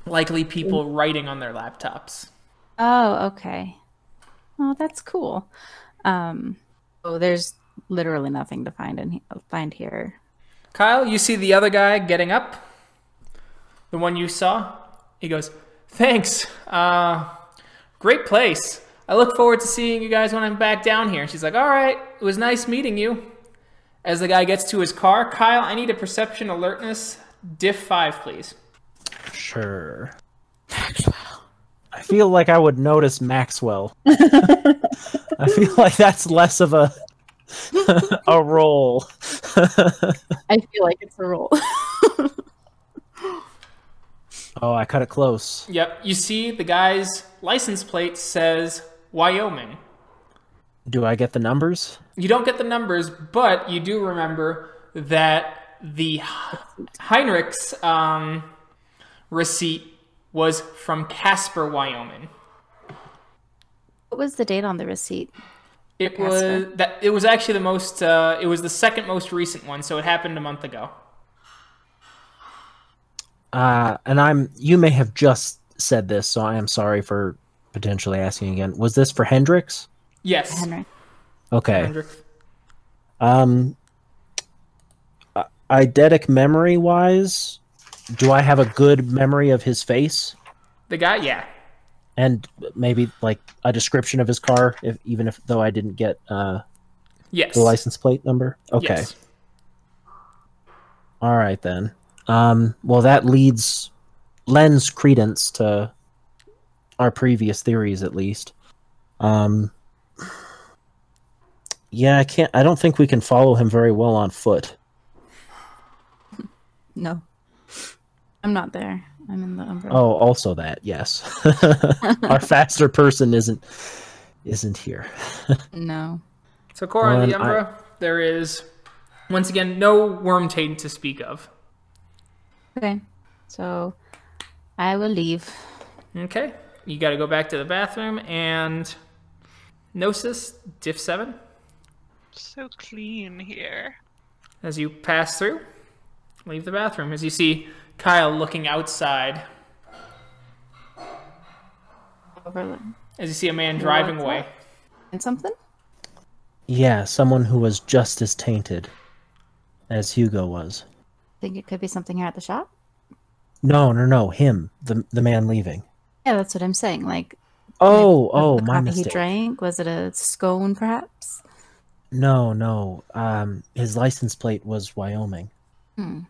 likely people writing on their laptops. Oh, okay. Oh, that's cool. Oh, there's literally nothing to find here. Kyle, you see the other guy getting up, the one you saw. He goes, "Thanks. Great place. I look forward to seeing you guys when I'm back down here." And she's like, "All right, it was nice meeting you." As the guy gets to his car, Kyle, I need a perception alertness diff 5, please. Sure. Maxwell. I feel like I would notice Maxwell. I feel like that's less of a roll. I feel like it's a roll. Oh, I cut it close. Yep, you see the guy's license plate says Wyoming. Do I get the numbers? You don't get the numbers, but you do remember that the Heinrich's receipt was from Casper, Wyoming. What was the date on the receipt? It was actually the most. It was the second most recent one, so it happened a month ago. And you may have just said this, so I am sorry for potentially asking again. Was this for Hendrix? Yes. Henry. Okay. Hendrix. Eidetic memory-wise, do I have a good memory of his face? The guy, yeah. And maybe like a description of his car, though I didn't get yes. the license plate number? Okay. Yes. All right, then. Well, that lends credence to our previous theories, at least. Yeah, I don't think we can follow him very well on foot. No. I'm not there. I'm in the umbrella. Oh, also that, yes. Our faster person isn't here. No. So, Cora, on the Umbra, there is, once again, no worm taint to speak of. Okay. So, I will leave. Okay. You got to go back to the bathroom, and Gnosis, Diff 7. So clean here. As you pass through, leave the bathroom. As you see Kyle looking outside. As you see a man driving away. And something? Yeah, someone who was just as tainted as Hugo was. Think it could be something here at the shop? No, him, the man leaving. Yeah, that's what I'm saying. Like, my coffee mistake. he drank, was it a scone, perhaps? No. His license plate was Wyoming. Hmm.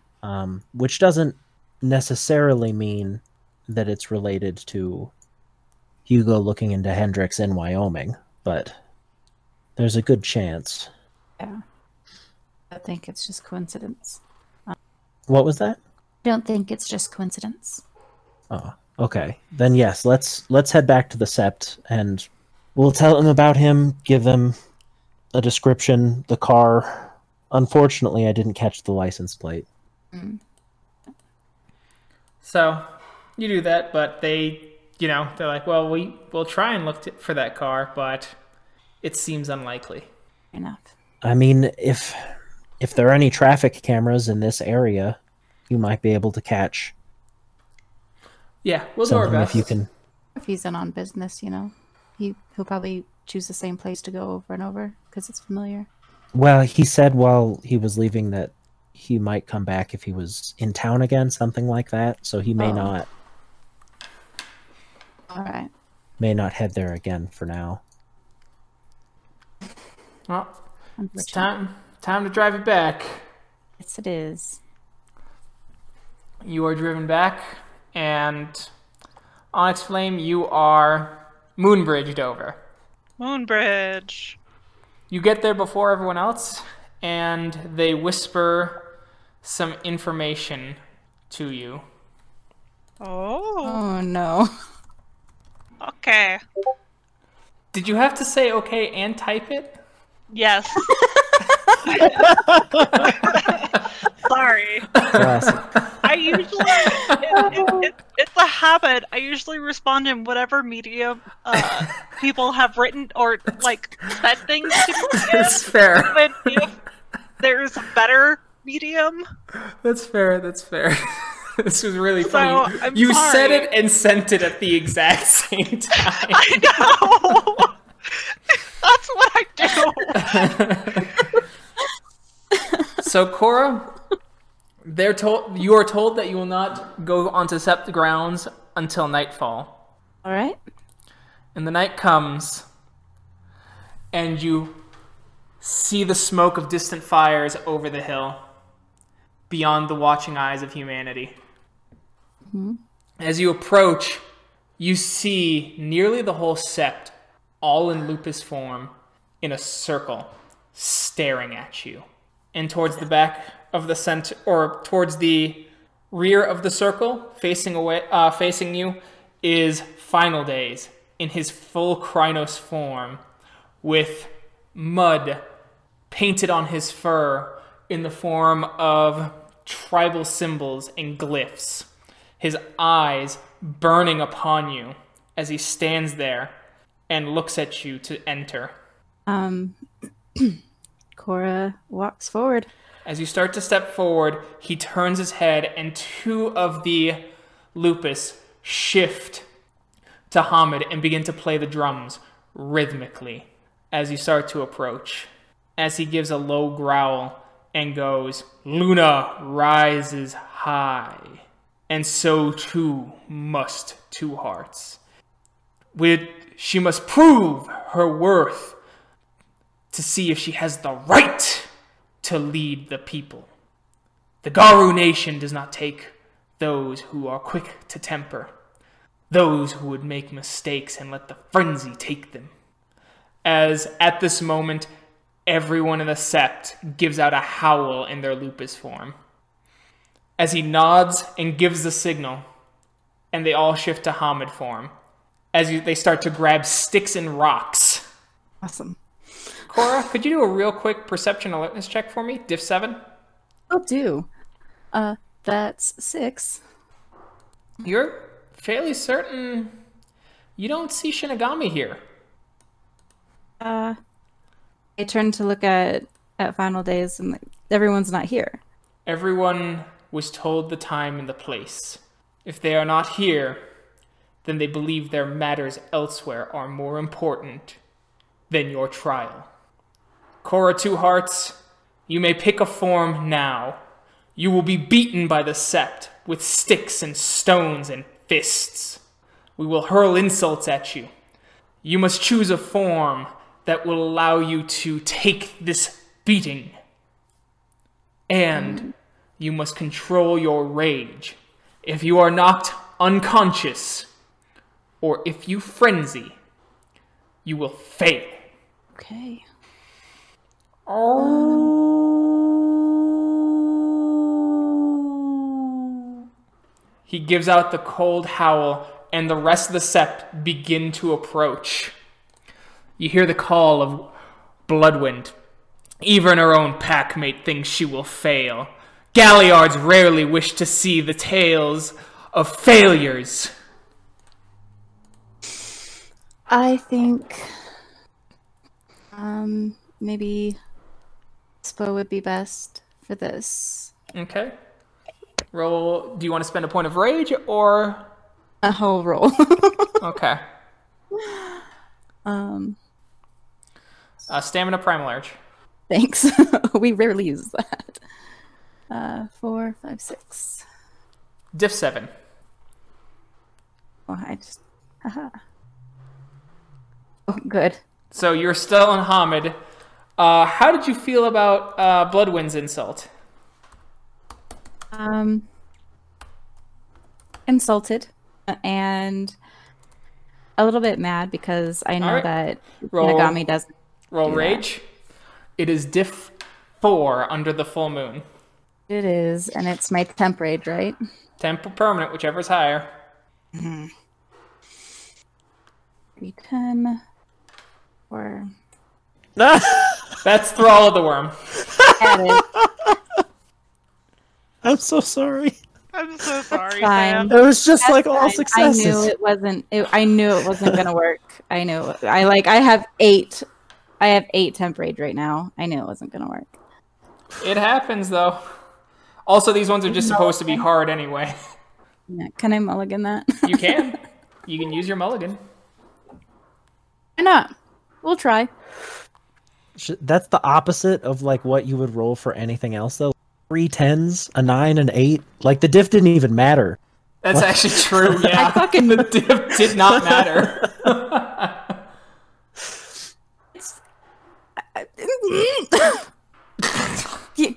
Which doesn't necessarily mean that it's related to Hugo looking into Hendrix in Wyoming, but there's a good chance. Yeah. I think it's just coincidence. What was that? I don't think it's just coincidence. Oh, okay. Then yes, let's head back to the Sept, and we'll tell them about him, give them a description, the car. Unfortunately, I didn't catch the license plate. Mm. So, you do that, but they're like, well, we'll try and look for that car, but it seems unlikely. Fair enough. I mean, if there are any traffic cameras in this area, you might be able to catch. Yeah, we'll do our best. If you can. If he's in on business, he'll probably choose the same place to go over and over because it's familiar. Well, he said while he was leaving that he might come back if he was in town again, something like that. So he may not. All right. May not head there again for now. Well, it's time to drive it back. Yes, it is. You are driven back, and Onyx-Flame, you are moon-bridged over. Moonbridge. You get there before everyone else, and they whisper some information to you. Oh. Oh, no. Okay. Did you have to say okay and type it? Yes. Sorry. I usually, it's a habit. I usually respond in whatever medium people have written or said things to me. That's fair. Even if there's a better medium. That's fair. This was really funny. I'm you sorry. said it and sent it at the exact same time. I know. That's what I do. So, Cora, you are told that you will not go onto Sept grounds until nightfall. All right. And the night comes, and you see the smoke of distant fires over the hill, beyond the watching eyes of humanity. Mm-hmm. As you approach, you see nearly the whole Sept, all in lupus form, in a circle, staring at you. And towards the back of the center, or towards the rear of the circle, facing you, is Final Days in his full Krynos form, with mud painted on his fur in the form of tribal symbols and glyphs. His eyes burning upon you as he stands there and looks at you to enter. Cora walks forward. As you start to step forward, he turns his head and two of the lupus shift to Hamid and begin to play the drums rhythmically as you start to approach. As he gives a low growl and goes, "Luna rises high, and so too must Two-Hearts. She must prove her worth to see if she has the right to lead the people. The Garou nation does not take those who are quick to temper, those who would make mistakes and let the frenzy take them." As at this moment, everyone in the Sept gives out a howl in their lupus form. As he nods and gives the signal, and they all shift to Hamid form, they start to grab sticks and rocks. Awesome. Cora, could you do a real quick perception alertness check for me? Diff 7? I'll do. That's 6. You're fairly certain you don't see Shinigami here. I turned to look at Final Days, and everyone's not here. Everyone was told the time and the place. If they are not here, then they believe their matters elsewhere are more important than your trial. Cora Two-Hearts, you may pick a form now. You will be beaten by the Sept with sticks and stones and fists. We will hurl insults at you. You must choose a form that will allow you to take this beating. And you must control your rage. If you are knocked unconscious, or if you frenzy, you will fail. Okay. Oh. He gives out the cold howl, and the rest of the Sept begin to approach. You hear the call of Bloodwind. Even her own packmate thinks she will fail. Galliards rarely wish to see the tales of failures. I think maybe Spo would be best for this. Okay. Roll. Do you want to spend a point of rage or a whole roll? Okay. Stamina Primal Urge. Thanks. We rarely use that. 4, 5, 6. Diff 7. Oh, I just. Haha. Oh, good. So you're still on Hamid. How did you feel about Bloodwind's insult? Insulted and a little bit mad because I know that Nagami doesn't. Roll rage. It is diff 4 under the full moon. It is, and it's my temp rage, right? Temp or permanent, whichever's higher. 10 or that's Thrall of the Wyrm. I'm so sorry. I'm so sorry, fine. Sam. It was just That's like all fine. successes. I knew it wasn't. I knew it wasn't gonna work. I knew. I have 8. I have 8 temp rage right now. I knew it wasn't gonna work. It happens though. Also, these ones are just supposed to be hard anyway. Yeah. Can I mulligan that? You can. You can use your mulligan. Why not? We'll try. That's the opposite of like what you would roll for anything else, though. 3 10s, a 9, and 8. Like the diff didn't even matter. That's actually true. Yeah, the diff did not matter.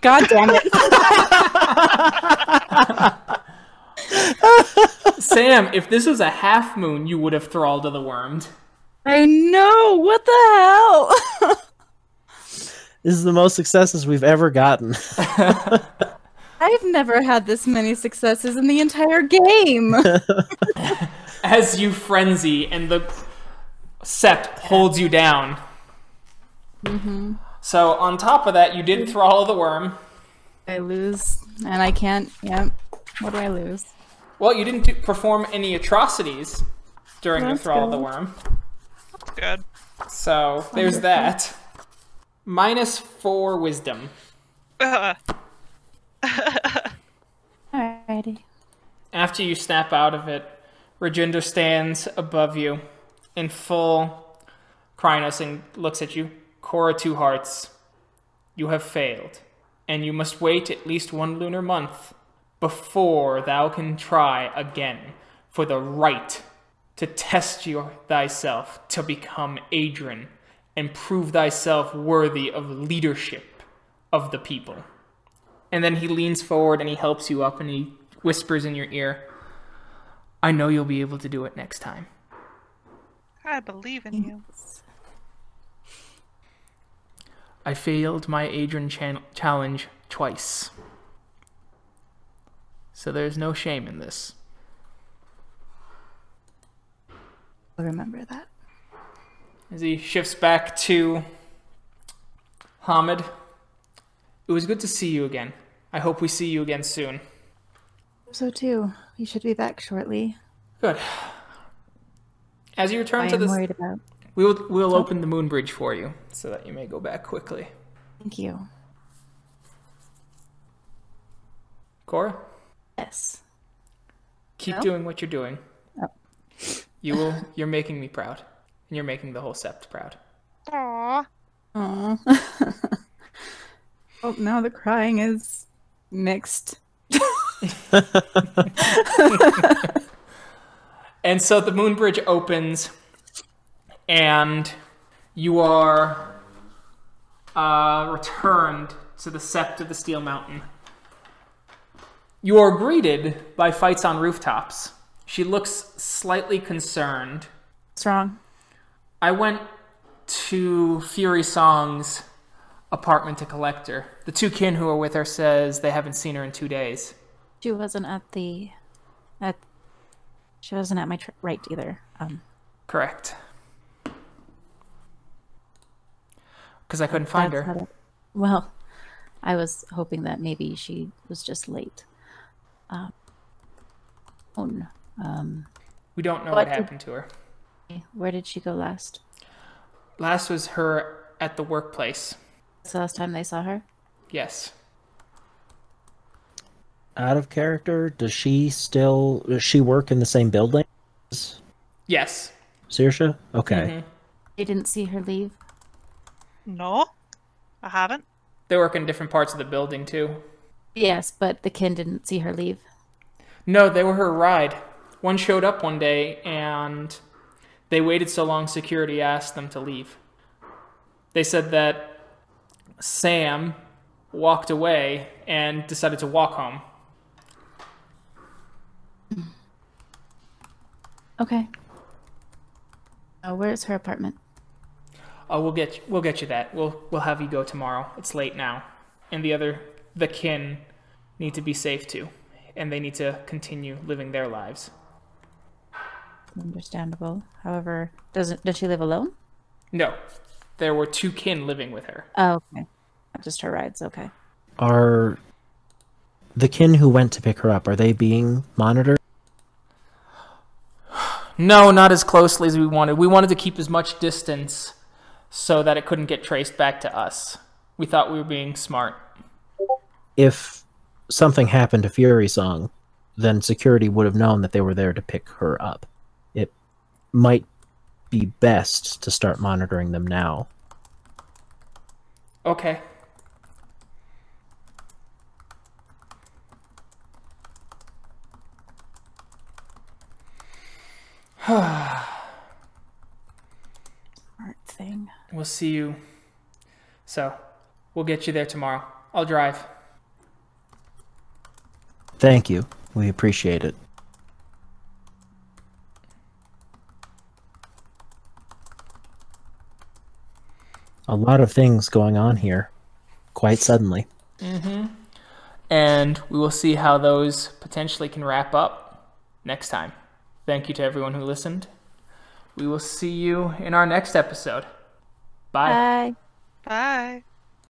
God damn it. Sam, if this was a half moon, you would have thralled to the Wyrmed. I know. What the hell? This is the most successes we've ever gotten. I've never had this many successes in the entire game. As you frenzy and the Sept holds you down. Mm-hmm. So on top of that, you did throttle the Wyrm. I lose, and I can't. Yep. What do I lose? Well, you didn't perform any atrocities during the thrall of the Wyrm. That's good. So there's that. -4 wisdom. Alrighty. After you snap out of it, Reginder stands above you in full Krynos and looks at you. Cora Two-Hearts, you have failed, and you must wait at least 1 lunar month before thou can try again for the right to test thyself to become Adrian and prove thyself worthy of leadership of the people. And then he leans forward and he helps you up and he whispers in your ear, I know you'll be able to do it next time. I believe in you. I failed my Adrian challenge twice. So there's no shame in this. I'll remember that. As he shifts back to Hamid, it was good to see you again. I hope we see you again soon. So too. You should be back shortly. Good. As you return I to am this, worried about. we'll open the moon bridge for you so that you may go back quickly. Thank you. Cora, Yes. keep No? doing what you're doing. Oh. You're making me proud, and you're making the whole Sept proud. Aww. Aww. Oh, now the crying is mixed. And so the moon bridge opens, and you are returned to the Sept of the Steel Mountain. You are greeted by fights on rooftops. She looks slightly concerned. What's wrong? I went to Fury Song's apartment to collect her. The 2 kin who are with her says they haven't seen her in 2 days. She wasn't at she wasn't at my right either. Correct. Because I couldn't find That's her. not it. Well, I was hoping that maybe she was just late. We don't know What what did- happened to her. Where did she go last? Last was her at the workplace. That's the last time they saw her? Yes. Out of character, does she work in the same building as Yes. Sorcha? Okay. Mhm. You didn't see her leave? No, I haven't. They work in different parts of the building, too. Yes, but the kin didn't see her leave. No, they were her ride. One showed up one day, and they waited so long security asked them to leave. They said that Sam walked away and decided to walk home. Okay. Where's her apartment? Oh, we'll get you that. We'll have you go tomorrow. It's late now, and the kin need to be safe too, and they need to continue living their lives. Understandable. However, does she live alone? No, there were 2 kin living with her. Oh, okay. Not just her rides. Okay. Are the kin who went to pick her up, are they being monitored? No, not as closely as we wanted. We wanted to keep as much distance so that it couldn't get traced back to us. We thought we were being smart. If something happened to Fury Song, then security would have known that they were there to pick her up. It might be best to start monitoring them now. Okay. Smart thing. We'll see you. So, we'll get you there tomorrow. I'll drive. Thank you. We appreciate it. A lot of things going on here quite suddenly. Mm-hmm. And we will see how those potentially can wrap up next time. Thank you to everyone who listened. We will see you in our next episode. Bye. Bye. Bye.